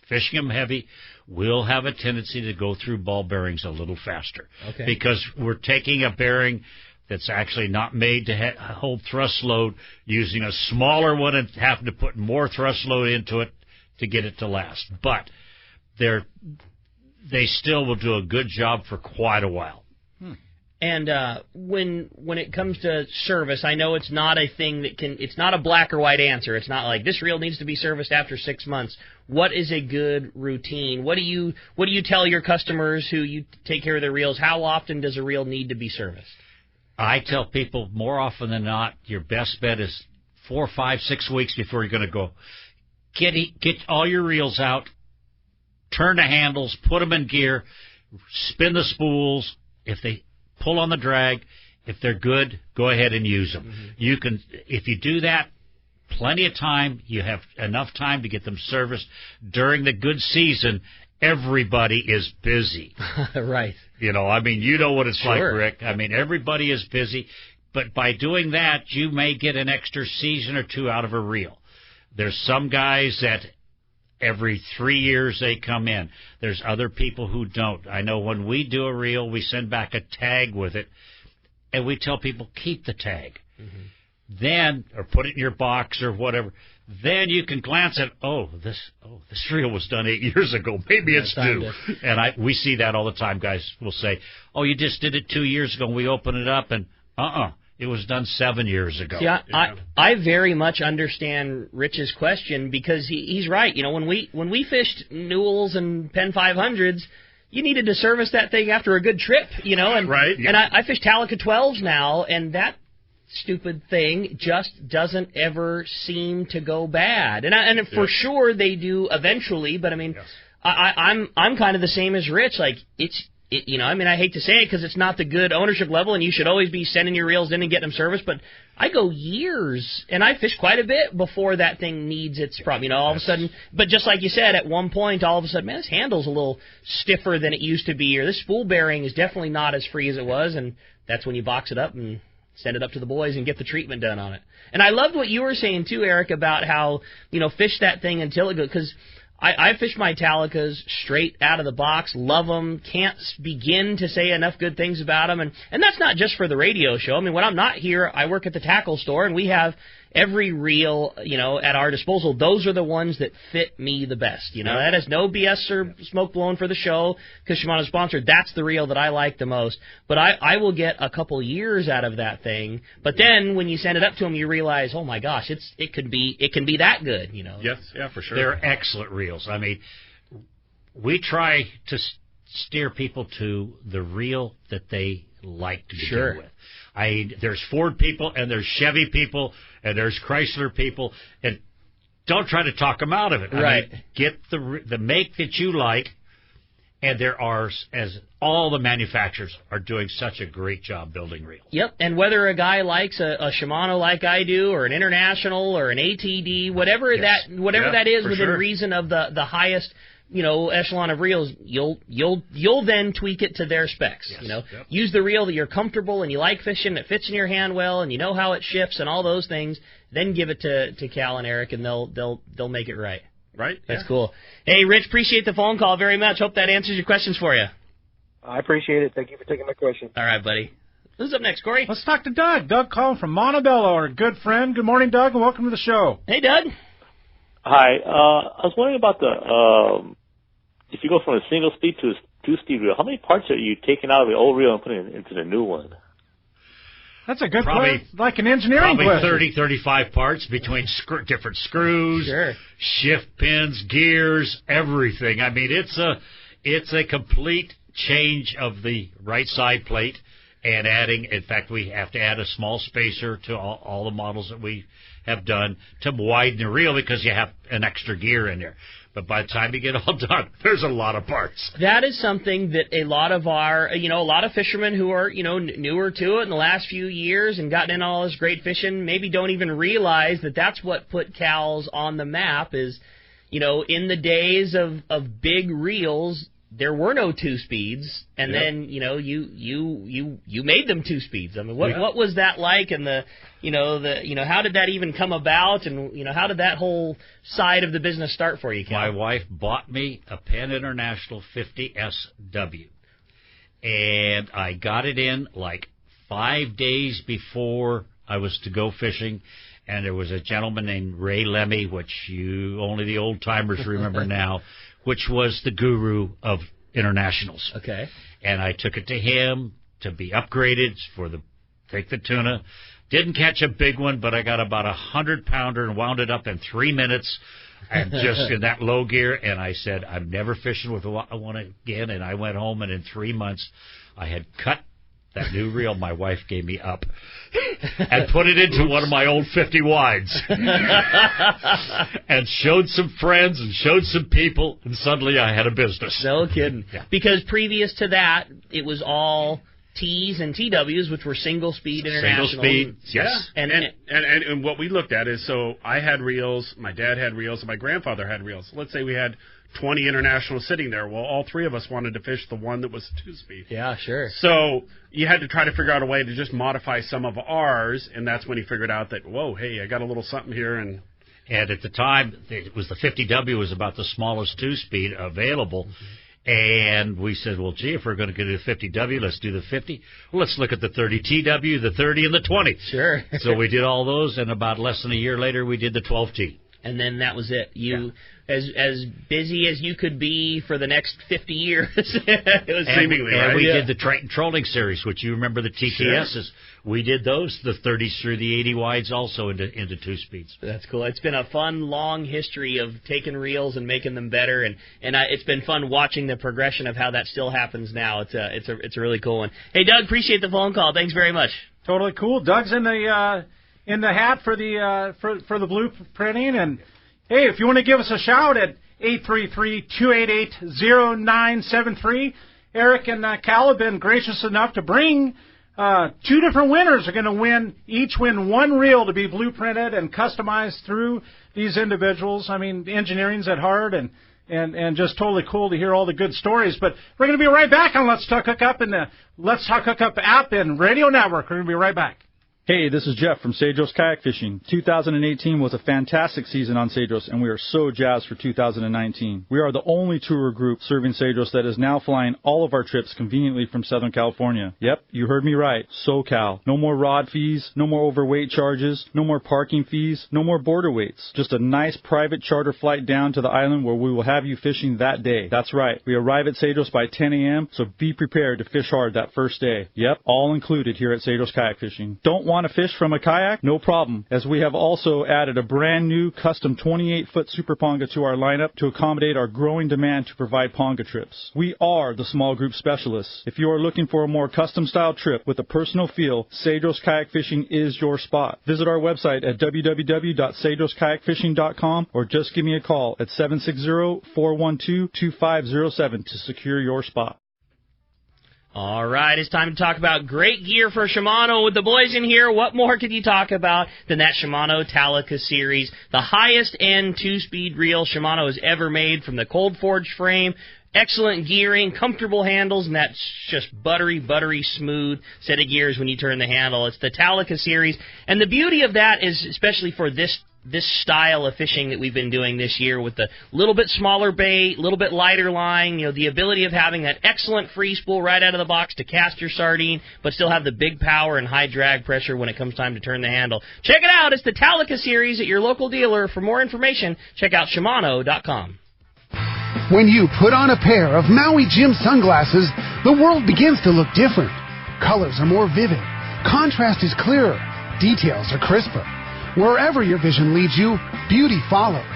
fishing them heavy, will have a tendency to go through ball bearings a little faster. Okay. Because we're taking a bearing that's actually not made to hold thrust load, using a smaller one and having to put more thrust load into it to get it to last. But they still will do a good job for quite a while. And when it comes to service, I know it's not a thing it's not a black or white answer. It's not like this reel needs to be serviced after 6 months. What is a good routine? What do you tell your customers who you take care of their reels? How often does a reel need to be serviced? I tell people more often than not, your best bet is 4, 5, 6 weeks before you're going to go. Get all your reels out, turn the handles, put them in gear, spin the spools. If they pull on the drag, if they're good, go ahead and use them. If you do that, plenty of time. You have enough time to get them serviced. During the good season, everybody is busy. Right. You know what it's like, Rick. Everybody is busy. But by doing that, you may get an extra season or two out of a reel. There's some guys that every 3 years they come in. There's other people who don't. I know when we do a reel, we send back a tag with it, and we tell people, keep the tag. Then, or put it in your box or whatever. Then you can glance at, this reel was done 8 years ago. Maybe it's due. And we see that all the time. Guys will say, you just did it 2 years ago, and we open it up, and it was done 7 years ago. Yeah, I very much understand Rich's question because he's right. When we fished Newells and Penn 500s, you needed to service that thing after a good trip, And, and I fish Talica 12s now, and that stupid thing just doesn't ever seem to go bad. And for sure they do eventually, but I'm kind of the same as Rich. Like I hate to say it because it's not the good ownership level, and you should always be sending your reels in and getting them serviced. But I go years, and I fish quite a bit before that thing needs its problem. All of a sudden, but just like you said, at one point, all of a sudden, man, this handle's a little stiffer than it used to be, or this spool bearing is definitely not as free as it was, and that's when you box it up and send it up to the boys and get the treatment done on it. And I loved what you were saying, too, Eric, about how, fish that thing until it goes, because I fish my Talicas straight out of the box, love them, can't begin to say enough good things about them. And that's not just for the radio show. When I'm not here, I work at the tackle store, and we have every reel, at our disposal. Those are the ones that fit me the best. That has no BS or smoke blown for the show because Shimano's sponsored. That's the reel that I like the most. But I will get a couple years out of that thing. But then when you send it up to them, you realize, oh my gosh, it can be that good. Yes, yeah, for sure. They're excellent reels. We try to steer people to the reel that they like to begin with. There's Ford people, and there's Chevy people, and there's Chrysler people, and don't try to talk them out of it. Get the make that you like, and there are, as all the manufacturers are doing such a great job building reels. Yep, and whether a guy likes a Shimano like I do, or an International, or an ATD, whatever that is within reason of the highest echelon of reels, you'll then tweak it to their specs. Yes, Use the reel that you're comfortable and you like fishing, it fits in your hand well, and you know how it ships and all those things. Then give it to Cal and Eric, and they'll make it right. Right. That's cool. Hey, Rich, appreciate the phone call very much. Hope that answers your questions for you. I appreciate it. Thank you for taking my question. All right, buddy. Who's up next, Corey? Let's talk to Doug. Doug calling from Montebello, our good friend. Good morning, Doug, and welcome to the show. Hey, Doug. Hi. I was wondering about if you go from a single speed to a two-speed reel, how many parts are you taking out of the old reel and putting into the new one? That's a good question. Like an engineering question. Probably 30, 35 parts between different screws, shift pins, gears, everything. I mean, it's a complete change of the right side plate and adding. In fact, we have to add a small spacer to all the models that we have done to widen the reel because you have an extra gear in there. But by the time you get all done, there's a lot of parts. That is something that a lot of our, a lot of fishermen who are, newer to it in the last few years and gotten in all this great fishing maybe don't even realize that that's what put Cal's on the map is, in the days of big reels, there were no two speeds, and then you made them two speeds. I mean, what was that like, and how did that even come about, and how did that whole side of the business start for you, Cal? My wife bought me a Penn International 50 SW, and I got it in like 5 days before I was to go fishing. And there was a gentleman named Ray Lemmy, which only the old timers remember now, which was the guru of internationals. Okay. And I took it to him to be upgraded take the tuna. Didn't catch a big one, but I got about 100-pounder and wound it up in 3 minutes, and just in that low gear. And I said, I'm never fishing with one again. And I went home, and in 3 months, I had cut that new reel my wife gave me up and put it into one of my old 50 wides and showed some friends and showed some people, and suddenly I had a business. No kidding. Yeah. Because previous to that, it was all T's and TWs, which were single-speed international. Single-speed, yes. And what we looked at is, so I had reels, my dad had reels, and my grandfather had reels. Let's say we had 20 internationals sitting there. Well, all three of us wanted to fish the one that was two-speed. Yeah, sure. So you had to try to figure out a way to just modify some of ours, and that's when he figured out that, whoa, hey, I got a little something here. And at the time, it was the 50W was about the smallest two-speed available. Mm-hmm. And we said, well, gee, if we're going to do the 50W, let's do the 50. Well, let's look at the 30TW, the 30, and the 20. Sure. So we did all those, and about less than a year later, we did the 12T. And then that was it. As busy as you could be for the next 50 years. It was seemingly, right? And we did the Triton Trolling Series, which you remember the TTSs. Sure. We did those, the 30s through the 80 wides also into two speeds. That's cool. It's been a fun, long history of taking reels and making them better, and it's been fun watching the progression of how that still happens now. It's a really cool one. Hey, Doug, appreciate the phone call. Thanks very much. Totally cool. Doug's in the hat for the blueprinting, and hey, if you want to give us a shout at 833-288-0973, Eric and Cal have been gracious enough to bring two different winners. Are going to each win one reel to be blueprinted and customized through these individuals. I mean, engineering's at heart, and just totally cool to hear all the good stories. But we're going to be right back on Let's Talk Hookup and the Let's Talk Hookup app and radio network. We're going to be right back. Hey, this is Jeff from Cedros Kayak Fishing. 2018 was a fantastic season on Cedros, and we are so jazzed for 2019. We are the only tour group serving Cedros that is now flying all of our trips conveniently from Southern California. Yep, you heard me right. SoCal. No more rod fees, no more overweight charges, no more parking fees, no more border waits. Just a nice private charter flight down to the island where we will have you fishing that day. That's right. We arrive at Cedros by 10 a.m., so be prepared to fish hard that first day. Yep, all included here at Cedros Kayak Fishing. Don't want to fish from a kayak? No problem, as we have also added a brand new custom 28-foot Super Ponga to our lineup to accommodate our growing demand to provide Ponga trips. We are the small group specialists. If you are looking for a more custom-style trip with a personal feel, Cedros Kayak Fishing is your spot. Visit our website at www.cedroskayakfishing.com or just give me a call at 760-412-2507 to secure your spot. All right, it's time to talk about great gear for Shimano. With the boys in here, what more could you talk about than that Shimano Talica series, the highest-end 2-speed reel Shimano has ever made, from the cold forged frame, excellent gearing, comfortable handles, and that's just buttery smooth set of gears when you turn the handle. It's the Talica series, and the beauty of that is, especially for this style of fishing that we've been doing this year, with the little bit smaller bait, a little bit lighter line, the ability of having that excellent free spool right out of the box to cast your sardine, but still have the big power and high drag pressure when it comes time to turn the handle. Check it out. It's the Talica series at your local dealer. For more information, check out Shimano.com. When you put on a pair of Maui Jim sunglasses, the world begins to look different. Colors are more vivid. Contrast is clearer. Details are crisper. Wherever your vision leads you, beauty follows.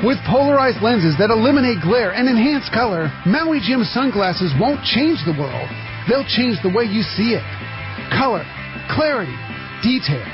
With polarized lenses that eliminate glare and enhance color, Maui Jim sunglasses won't change the world. They'll change the way you see it. Color, clarity, detail.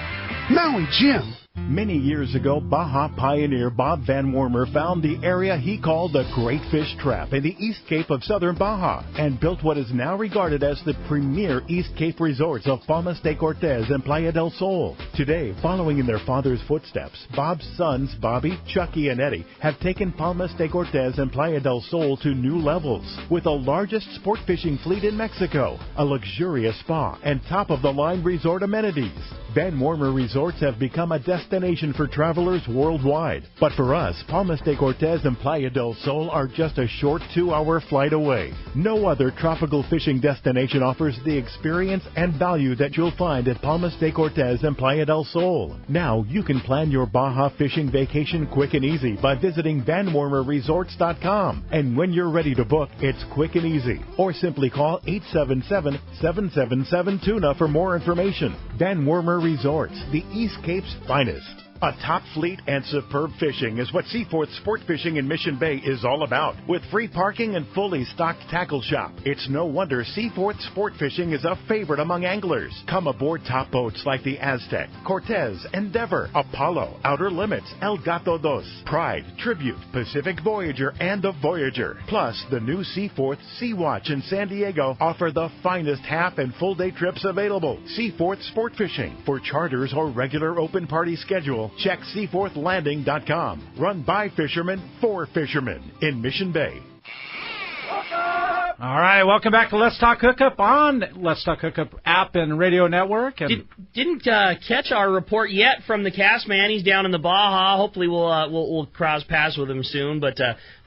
Maui Jim. Many years ago, Baja pioneer Bob Van Wormer found the area he called the Great Fish Trap in the East Cape of southern Baja and built what is now regarded as the premier East Cape resorts of Palmas de Cortez and Playa del Sol. Today, following in their father's footsteps, Bob's sons, Bobby, Chucky, and Eddie, have taken Palmas de Cortez and Playa del Sol to new levels with the largest sport fishing fleet in Mexico, a luxurious spa, and top-of-the-line resort amenities. Van Wormer Resorts have become a destination for travelers worldwide. But for us, Palmas de Cortez and Playa del Sol are just a short 2-hour flight away. No other tropical fishing destination offers the experience and value that you'll find at Palmas de Cortez and Playa del Sol. Now you can plan your Baja fishing vacation quick and easy by visiting VanWormerResorts.com. And when you're ready to book, it's quick and easy. Or simply call 877-777-TUNA for more information. Van Wormer Resorts, the East Cape's finest. A top fleet and superb fishing is what Seaforth Sport Fishing in Mission Bay is all about. With free parking and fully stocked tackle shop, it's no wonder Seaforth Sport Fishing is a favorite among anglers. Come aboard top boats like the Aztec, Cortez, Endeavor, Apollo, Outer Limits, El Gato Dos, Pride, Tribute, Pacific Voyager, and the Voyager. Plus, the new Seaforth Sea Watch in San Diego offer the finest half and full day trips available. Seaforth Sport Fishing. For charters or regular open party schedule, check SeaforthLanding.com. Run by fishermen for fishermen in Mission Bay. All right, welcome back to Let's Talk Hookup on Let's Talk Hookup app and radio network. And Didn't catch our report yet from the cast man. He's down in the Baja. Hopefully we'll cross paths with him soon, but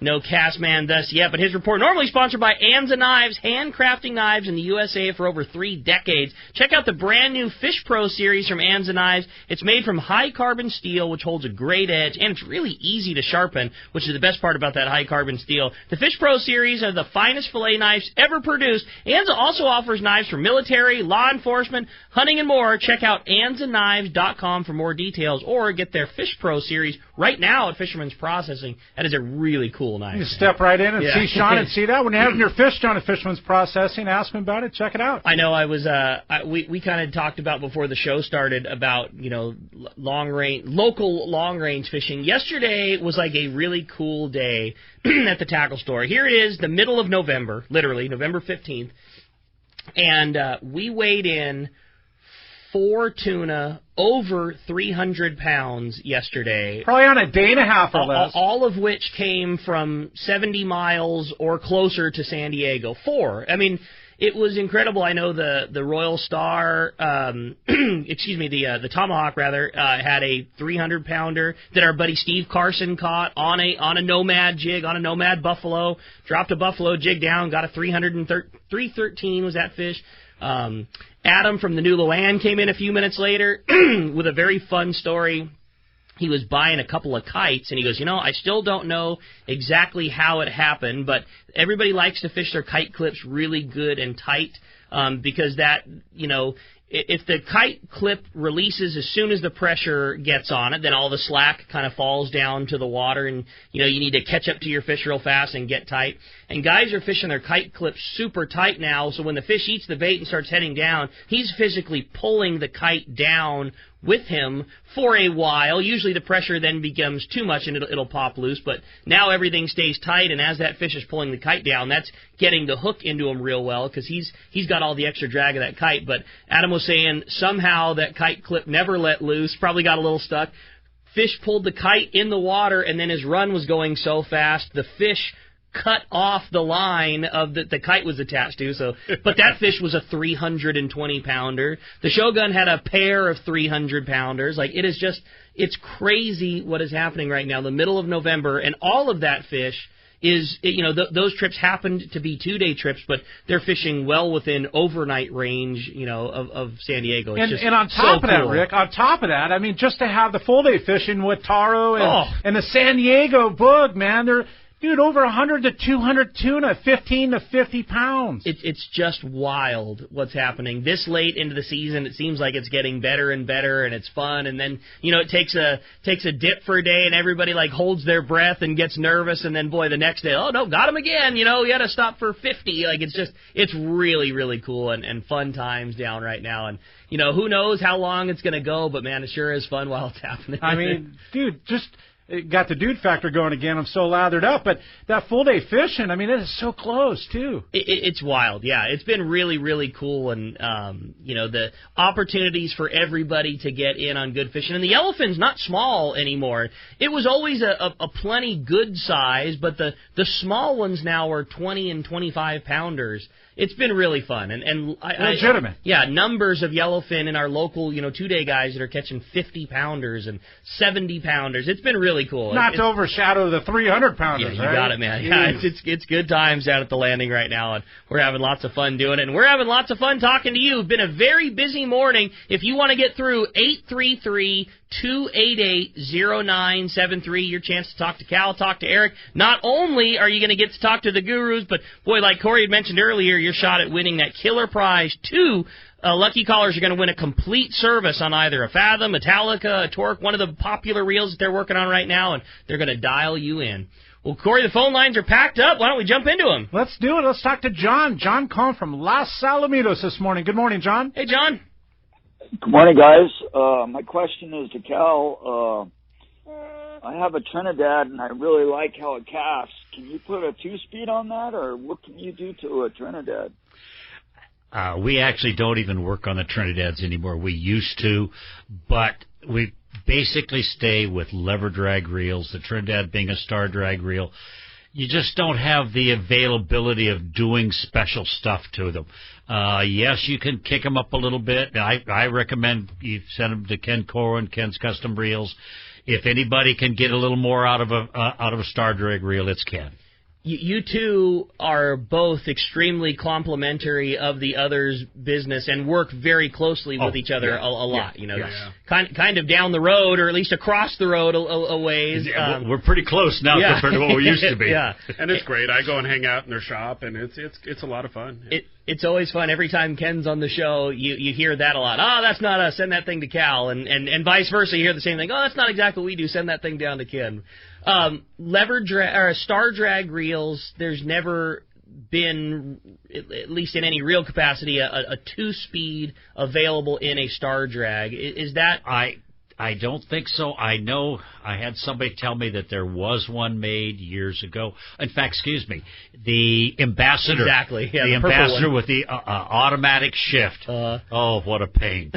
no cast man thus yet. But his report, normally sponsored by Anza Knives, handcrafting knives in the USA for over 3 decades. Check out the brand new Fish Pro series from Anza Knives. It's made from high carbon steel, which holds a great edge, and it's really easy to sharpen, which is the best part about that high carbon steel. The Fish Pro series are the finest fillet knives ever produced. Anza also offers knives for military, law enforcement, hunting, and more. Check out AnzaKnives.com for more details, or get their Fish Pro series right now at Fisherman's Processing. That is a really cool knife. You step right in and see Sean and see that. When you're having your fish down at Fisherman's Processing, ask him about it. Check it out. I know. We kind of talked about before the show started about local long range fishing. Yesterday was like a really cool day at the tackle store. Here it is, the middle of November, literally November 15th, and we weighed in 4 tuna over 300 pounds yesterday. Probably on a day and a half or less. All of which came from 70 miles or closer to San Diego. 4. I mean, it was incredible. I know the Royal Star, the Tomahawk rather, had a 300-pounder that our buddy Steve Carson caught on a Nomad jig, on a Nomad buffalo. Dropped a buffalo jig down, got a 313 was that fish. Adam from the New Luan came in a few minutes later with a very fun story. He was buying a couple of kites, and he goes, I still don't know exactly how it happened, but everybody likes to fish their kite clips really good and tight because that, if the kite clip releases as soon as the pressure gets on it, then all the slack kind of falls down to the water, and you need to catch up to your fish real fast and get tight. And guys are fishing their kite clips super tight now, so when the fish eats the bait and starts heading down, he's physically pulling the kite down with him for a while. Usually the pressure then becomes too much and it'll pop loose, but now everything stays tight, and as that fish is pulling the kite down, that's getting the hook into him real well because he's got all the extra drag of that kite. But Adam was saying somehow that kite clip never let loose, probably got a little stuck. Fish pulled the kite in the water, and then his run was going so fast, the fish cut off the line of the kite was attached to. So, but that fish was a 320-pounder. The Shogun had a pair of 300-pounders. Like, it is just, it's crazy what is happening right now, the middle of November, and all of that fish is, those trips happened to be 2-day trips, but they're fishing well within overnight range, of San Diego. It's and on top of that, Rick, I mean, just to have the full-day fishing with Taro and the San Diego bug, man, they're... Dude, over 100 to 200 tuna, 15 to 50 pounds. It's just wild what's happening. This late into the season, it seems like it's getting better and better, and it's fun. And then, it takes a dip for a day, and everybody, holds their breath and gets nervous. And then, boy, the next day, oh, no, got him again. You got to stop for 50. It's really, really cool and fun times down right now. And, who knows how long it's going to go, but, man, it sure is fun while it's happening. I mean, dude, it got the dude factor going again. I'm so lathered up. But that full-day fishing, I mean, it is so close, too. It's wild, yeah. It's been really, really cool. And, the opportunities for everybody to get in on good fishing. And the yellowfin's not small anymore. It was always a plenty good size, but the small ones now are 20 and 25-pounders. It's been really fun. And legitimate. Numbers of yellowfin in our local, 2-day guys that are catching 50-pounders and 70-pounders. It's been really cool. Not to overshadow the 300-pounders, Yeah, you got it, man. Yeah, it's good times out at the landing right now, and we're having lots of fun doing it. And we're having lots of fun talking to you. It's been a very busy morning. If you want to get through 833-288-0973, your chance to talk to Cal, talk to Eric. Not only are you going to get to talk to the gurus, but, boy, like Corey had mentioned earlier, your shot at winning that killer prize. 2 lucky callers are going to win a complete service on either a Fathom, a Metallica, a Torque, one of the popular reels that they're working on right now, and they're going to dial you in. Well, Corey, the phone lines are packed up. Why don't we jump into them? Let's do it. Let's talk to John. John calling from Los Alamitos this morning. Good morning, John. Hey, John. Good morning, guys. My question is to Cal. I have a Trinidad, and I really like how it casts. Can you put a 2-speed on that, or what can you do to a Trinidad? We actually don't even work on the Trinidads anymore. We used to, but we basically stay with lever drag reels, the Trinidad being a star drag reel. You just don't have the availability of doing special stuff to them. Yes, you can kick them up a little bit. I recommend you send them to Ken Corwin, Ken's Custom Reels. If anybody can get a little more out of a star drag reel, it's Ken. You two are both extremely complimentary of the other's business and work very closely with each other a lot. Kind of down the road, or at least across the road a ways. We're pretty close now compared to what we used to be. And it's great. I go and hang out in their shop, and it's a lot of fun. It's always fun. Every time Ken's on the show, you hear that a lot. Oh, that's not us. Send that thing to Cal, and vice versa. You hear the same thing. Oh, that's not exactly what we do. Send that thing down to Ken. Lever drag or star drag reels, there's never been, at least in any real capacity, a 2-speed available in a star drag. Is that? I don't think so. I know I had somebody tell me that there was one made years ago. In fact, the Ambassador. Exactly. Yeah, the Ambassador with the automatic shift. Oh, what a pain.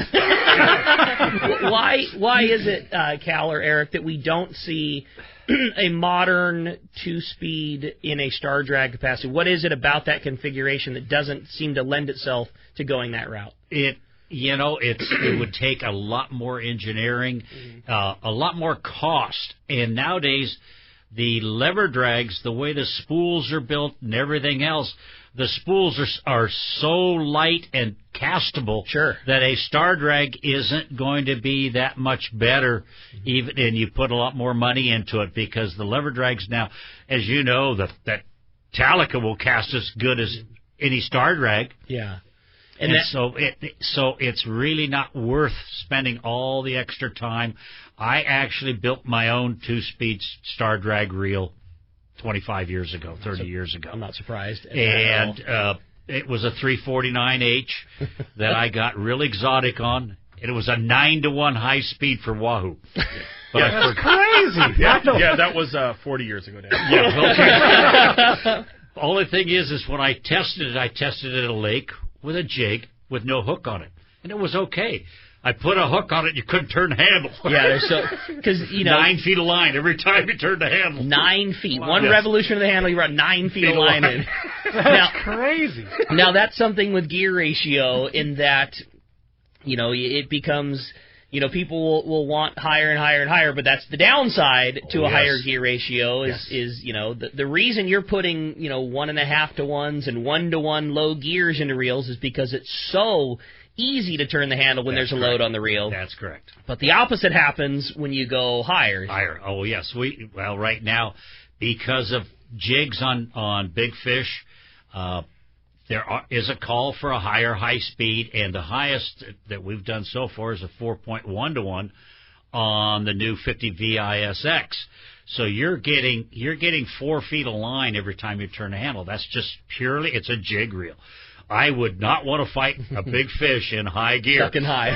Why is it, Cal or Eric, that we don't see a modern 2-speed in a star drag capacity? What is it about that configuration that doesn't seem to lend itself to going that route? It would take a lot more engineering, a lot more cost. And nowadays, the lever drags, the way the spools are built and everything else, the spools are so light and castable that a star drag isn't going to be that much better, and you put a lot more money into it, because the lever drags now, as you know, that Metallica will cast as good as any star drag. Yeah. And so it's really not worth spending all the extra time. I actually built my own 2-speed Star Drag reel 25 years ago, 30 years ago. I'm not surprised. And it was a 349H that I got real exotic on. And it was a 9-to-1 high speed for Wahoo. But that's crazy. Yeah, that was 40 years ago now. Yeah. Only thing is when I tested it at a lake with a jig with no hook on it, and it was okay. I put a hook on it, you couldn't turn the handle. Yeah, there's because 9 feet of line every time you turn the handle. 9 feet, one revolution of the handle, you brought 9 feet of line in. That's crazy. Now that's something with gear ratio in that, it becomes. People will want higher and higher and higher, but that's the downside to a higher gear ratio is the reason you're putting 1.5 to 1s and 1 to 1 low gears into reels is because it's so easy to turn the handle when there's a load on the reel. That's correct. But the opposite happens when you go higher. Higher. Oh yes. Right now, because of jigs on big fish, there is a call for a higher high speed, and the highest that we've done so far is a 4.1 to 1 on the new 50 VISX. So you're getting 4 feet of line every time you turn the handle. That's just it's a jig reel. I would not want to fight a big fish in high gear. Stuck in high.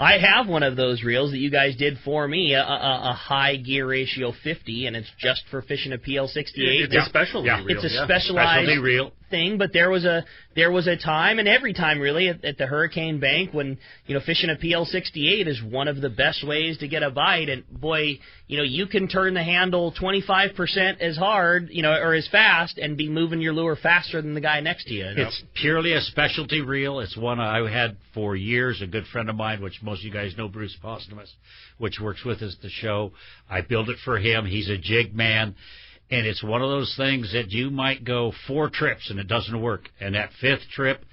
I have one of those reels that you guys did for me, a high gear ratio 50, and it's just for fishing a PL68. It's a specialty reel. It's a specialized reel thing, but there was a time, and every time really, at the Hurricane Bank when fishing a PL68 is one of the best ways to get a bite. And boy, you can turn the handle 25% as hard, or as fast, and be moving your lure faster than the guy next to you. It's purely a specialty reel. It's one I had for years. A good friend of mine, which most of you guys know, Bruce Posthumus, which works with us at the show. I built it for him. He's a jig man. And it's one of those things that you might go 4 trips and it doesn't work. And that 5th trip,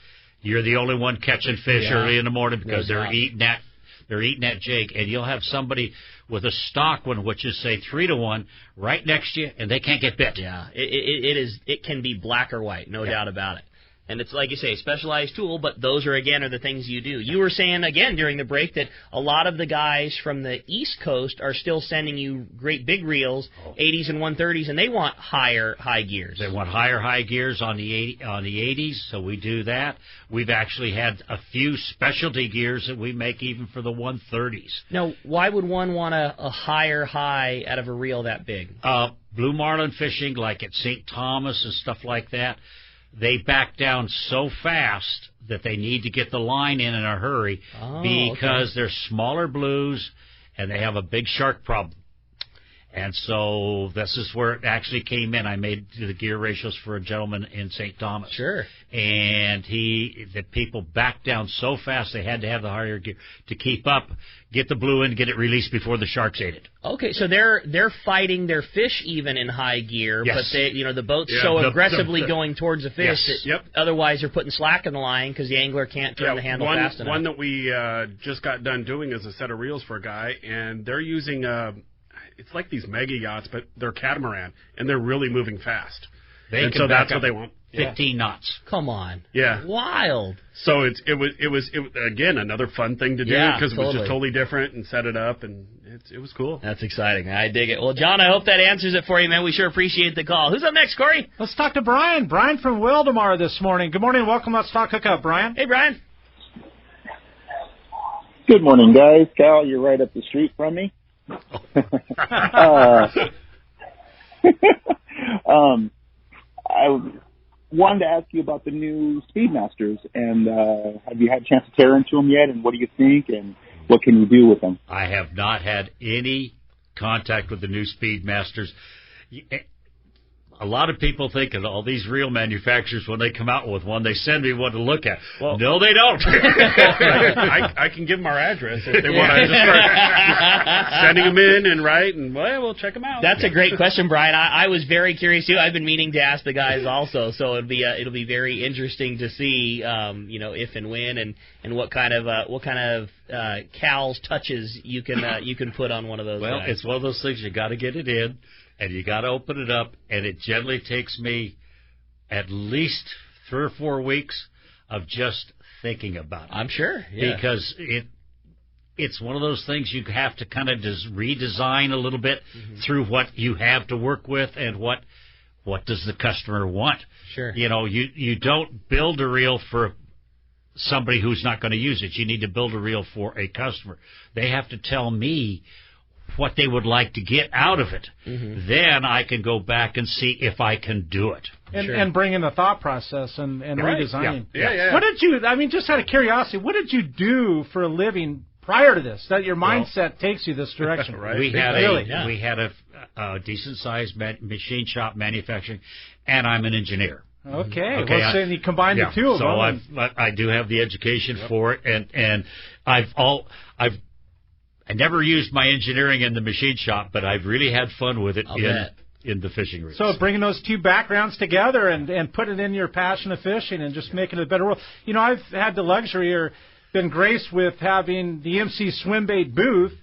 you're the only one catching fish early in the morning because they're eating that jig. And you'll have somebody with a stock one, which is say 3 to 1, right next to you, and they can't get bit. Yeah, it can be black or white, no doubt about it. And it's like you say, specialized tool, but those are the things you do. You were saying, again, during the break that a lot of the guys from the East Coast are still sending you great big reels, 80s and 130s, and they want high gears. They want high gears on the 80s, so we do that. We've actually had a few specialty gears that we make even for the 130s. Now, why would one want a higher high out of a reel that big? Blue marlin fishing, like at St. Thomas and stuff like that, they back down so fast that they need to get the line in a hurry because they're smaller blues and they have a big shark problem. And so this is where it actually came in. I made the gear ratios for a gentleman in St. Thomas. Sure. And the people backed down so fast they had to have the higher gear to keep up, get the blue in, get it released before the sharks ate it. Okay, so they're fighting their fish even in high gear, but the boat's aggressively going towards the fish that otherwise they're putting slack in the line because the angler can't turn the handle fast enough. One that we just got done doing is a set of reels for a guy, and they're using it's like these mega yachts, but they're catamaran, and they're really moving fast. So that's what they want. 15 knots. Come on. Yeah. Wild. So it was again another fun thing to do because it was just totally different and set it up, and it was cool. That's exciting. I dig it. Well, John, I hope that answers it for you, man. We sure appreciate the call. Who's up next, Corey? Let's talk to Brian. Brian from Wildemar this morning. Good morning. Welcome. Let's talk hookup, Brian. Hey, Brian. Good morning, guys. Cal, you're right up the street from me. I wanted to ask you about the new Speedmasters, and have you had a chance to tear into them yet, and what do you think, and what can you do with them? I have not had any contact with the new Speedmasters. A lot of people think of all these reel manufacturers, when they come out with one, they send me one to look at. Well, no, they don't. I can give them our address if they want to just start sending them in and we'll check them out. That's a great question, Brian. I was very curious too. I've been meaning to ask the guys also, so it'll be very interesting to see if and when and what kind of Cal's touches you can put on one of those. Well, guys. It's one of those things you got to get it in. And you got to open it up, and it generally takes me at least 3 or 4 weeks of just thinking about it. I'm sure. Yeah. Because it's one of those things you have to kind of redesign a little bit through what you have to work with and what does the customer want. Sure. You know, you don't build a reel for somebody who's not going to use it. You need to build a reel for a customer. They have to tell me what they would like to get out of it. Then I can go back and see if I can do it. And bring in the thought process and Right. redesigning. Yeah. What did you, I mean, just out of curiosity, what did you do for a living prior to this, that your mindset takes you this direction? We had a decent-sized machine shop manufacturing, and I'm an engineer. Okay. Well, so you combine the two of them. So I do have the education for it, and I never used my engineering in the machine shop, but I've really had fun with it in the fishing reels. So bringing those two backgrounds together and putting in your passion of fishing and just making it a better world. You know, I've had the luxury or been graced with having the MC Swim Bait booth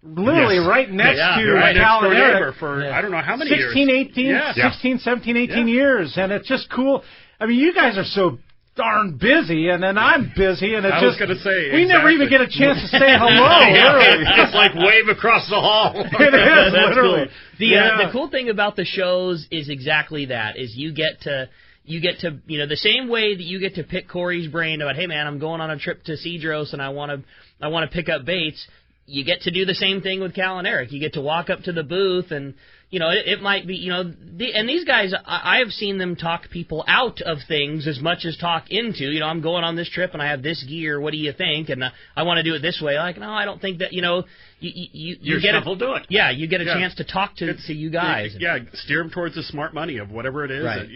literally right next to Cal and Eric for I don't know how many 16, years. 18, 16, 17, 18 years. And it's just cool. I mean, you guys are so darn busy, and then I'm busy, and I was going to say, we never even get a chance to say hello. Literally. It's like wave across the hall. It is, literally. Cool. The cool thing about the shows is exactly that, is you get to, the same way that you get to pick Corey's brain about, hey man, I'm going on a trip to Cedros and I want to pick up baits. You get to do the same thing with Cal and Eric. You get to walk up to the booth and, it might be, and these guys, I have seen them talk people out of things as much as talk into, I'm going on this trip and I have this gear. What do you think? And I want to do it this way. Like, no, I don't think that, you get stuff will do it. Yeah, you get a chance to talk to you guys. Steer them towards the smart money of whatever it is. Right.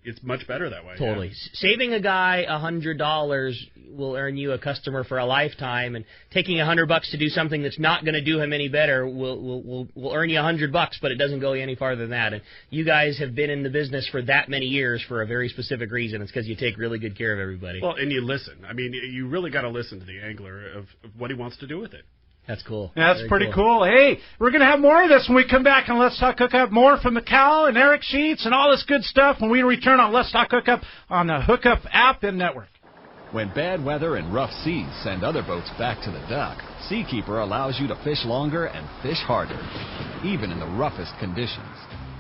It's much better that way. Totally. Yeah. Saving a guy $100 will earn you a customer for a lifetime, and taking $100 to do something that's not going to do him any better will earn you $100, but it doesn't go any farther than that. And you guys have been in the business for that many years for a very specific reason. It's because you take really good care of everybody. Well, and you listen. I mean, you really got to listen to the angler of what he wants to do with it. That's cool. That's very pretty cool. Hey, we're going to have more of this when we come back on Let's Talk Hookup. More from the Cal and Eric Sheets and all this good stuff when we return on Let's Talk Hookup on the Hookup app and network. When bad weather and rough seas send other boats back to the dock, Seakeeper allows you to fish longer and fish harder, even in the roughest conditions.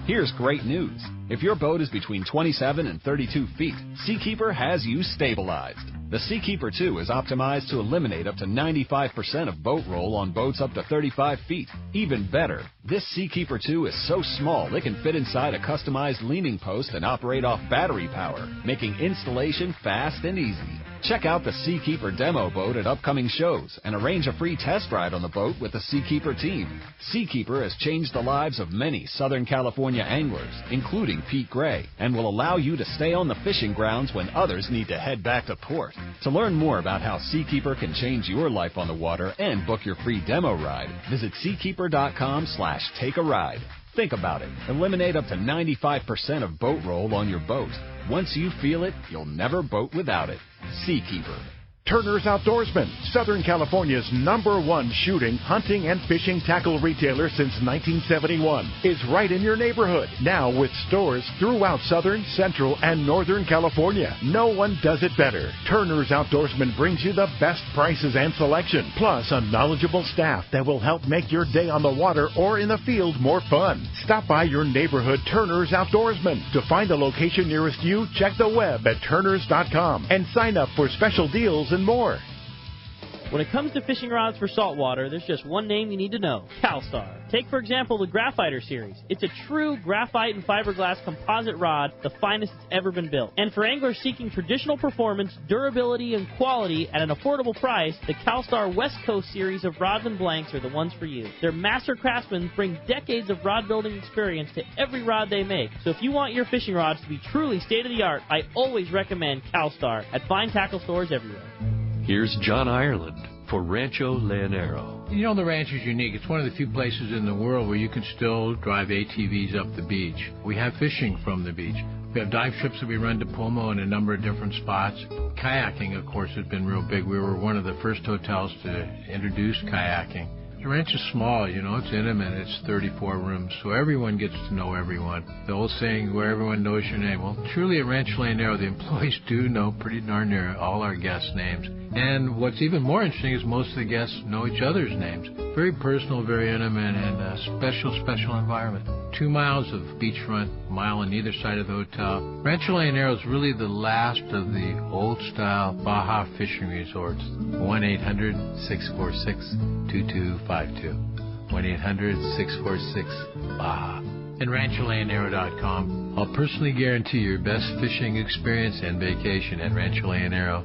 Here's great news. If your boat is between 27 and 32 feet, Seakeeper has you stabilized. The Seakeeper 2 is optimized to eliminate up to 95% of boat roll on boats up to 35 feet. Even better, this Seakeeper 2 is so small it can fit inside a customized leaning post and operate off battery power, making installation fast and easy. Check out the Seakeeper demo boat at upcoming shows and arrange a free test ride on the boat with the Seakeeper team. Seakeeper has changed the lives of many Southern California anglers, including Pete Gray, and will allow you to stay on the fishing grounds when others need to head back to port. To learn more about how Seakeeper can change your life on the water and book your free demo ride, visit seakeeper.com/take-a-ride. Think about it. Eliminate up to 95% of boat roll on your boat. Once you feel it, you'll never boat without it. Seakeeper. Turner's Outdoorsman, Southern California's #1 shooting, hunting, and fishing tackle retailer since 1971, is right in your neighborhood. Now with stores throughout Southern, Central, and Northern California. No one does it better. Turner's Outdoorsman brings you the best prices and selection, plus a knowledgeable staff that will help make your day on the water or in the field more fun. Stop by your neighborhood Turner's Outdoorsman. To find a location nearest you, check the web at turners.com and sign up for special deals and more. When it comes to fishing rods for saltwater, there's just one name you need to know: CalStar. Take, for example, the Graphiter series. It's a true graphite and fiberglass composite rod, the finest it's ever been built. And for anglers seeking traditional performance, durability, and quality at an affordable price, the CalStar West Coast series of rods and blanks are the ones for you. Their master craftsmen bring decades of rod building experience to every rod they make. So if you want your fishing rods to be truly state-of-the-art, I always recommend CalStar at fine tackle stores everywhere. Here's John Ireland for Rancho Leonero. You know, the ranch is unique. It's one of the few places in the world where you can still drive ATVs up the beach. We have fishing from the beach. We have dive trips that we run to Pomo in a number of different spots. Kayaking, of course, has been real big. We were one of the first hotels to introduce kayaking. The ranch is small, it's intimate. It's 34 rooms, so everyone gets to know everyone. The old saying, where everyone knows your name. Well, truly at Rancho Leonero, the employees do know pretty darn near all our guests' names. And what's even more interesting is most of the guests know each other's names. Very personal, very intimate, and a special, special environment. 2 miles of beachfront, a mile on either side of the hotel. Rancho Leonero is really the last of the old-style Baja fishing resorts. 1-800-646-2252. 1-800-646-BAJA. And RanchoLeonero.com. I'll personally guarantee your best fishing experience and vacation at Rancho Leonero.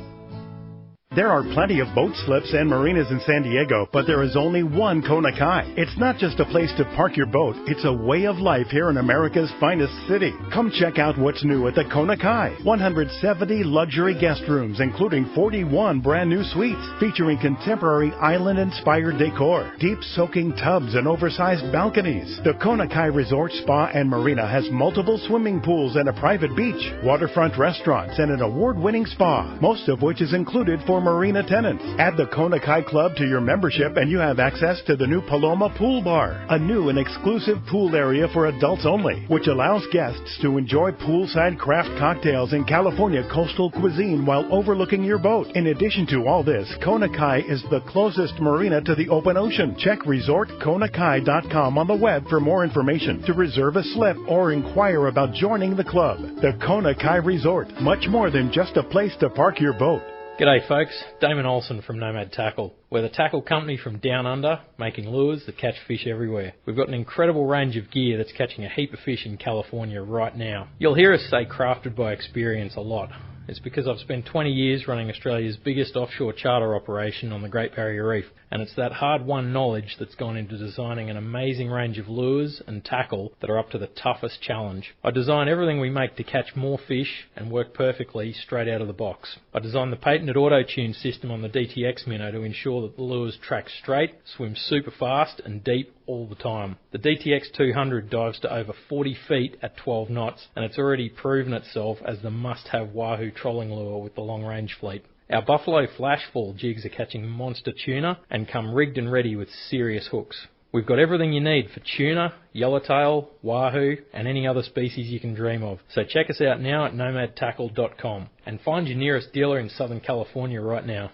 There are plenty of boat slips and marinas in San Diego, but there is only one Kona Kai. It's not just a place to park your boat, it's a way of life here in America's finest city. Come check out what's new at the Kona Kai. 170 luxury guest rooms, including 41 brand new suites, featuring contemporary island-inspired decor, deep soaking tubs, and oversized balconies. The Kona Kai Resort, Spa, and Marina has multiple swimming pools and a private beach, waterfront restaurants, and an award-winning spa, most of which is included for marina tenants. Add the Kona Kai Club to your membership and you have access to the new Paloma Pool Bar, a new and exclusive pool area for adults only, which allows guests to enjoy poolside craft cocktails and California coastal cuisine while overlooking your boat. In addition to all this, Kona Kai is the closest marina to the open ocean. Check resortkonakai.com on the web for more information, to reserve a slip or inquire about joining the club. The Kona Kai Resort, much more than just a place to park your boat. G'day folks, Damon Olsen from Nomad Tackle. We're the tackle company from down under, making lures that catch fish everywhere. We've got an incredible range of gear that's catching a heap of fish in California right now. You'll hear us say crafted by experience a lot. It's because I've spent 20 years running Australia's biggest offshore charter operation on the Great Barrier Reef, and it's that hard-won knowledge that's gone into designing an amazing range of lures and tackle that are up to the toughest challenge. I design everything we make to catch more fish and work perfectly straight out of the box. I designed the patented auto-tune system on the DTX Minnow to ensure that the lures track straight, swim super fast and deep all the time. The DTX 200 dives to over 40 feet at 12 knots, and it's already proven itself as the must-have Wahoo trolling lure with the long-range fleet. Our Buffalo Flashfall jigs are catching monster tuna and come rigged and ready with serious hooks. We've got everything you need for tuna, yellowtail, wahoo, and any other species you can dream of. So check us out now at nomadtackle.com and find your nearest dealer in Southern California right now.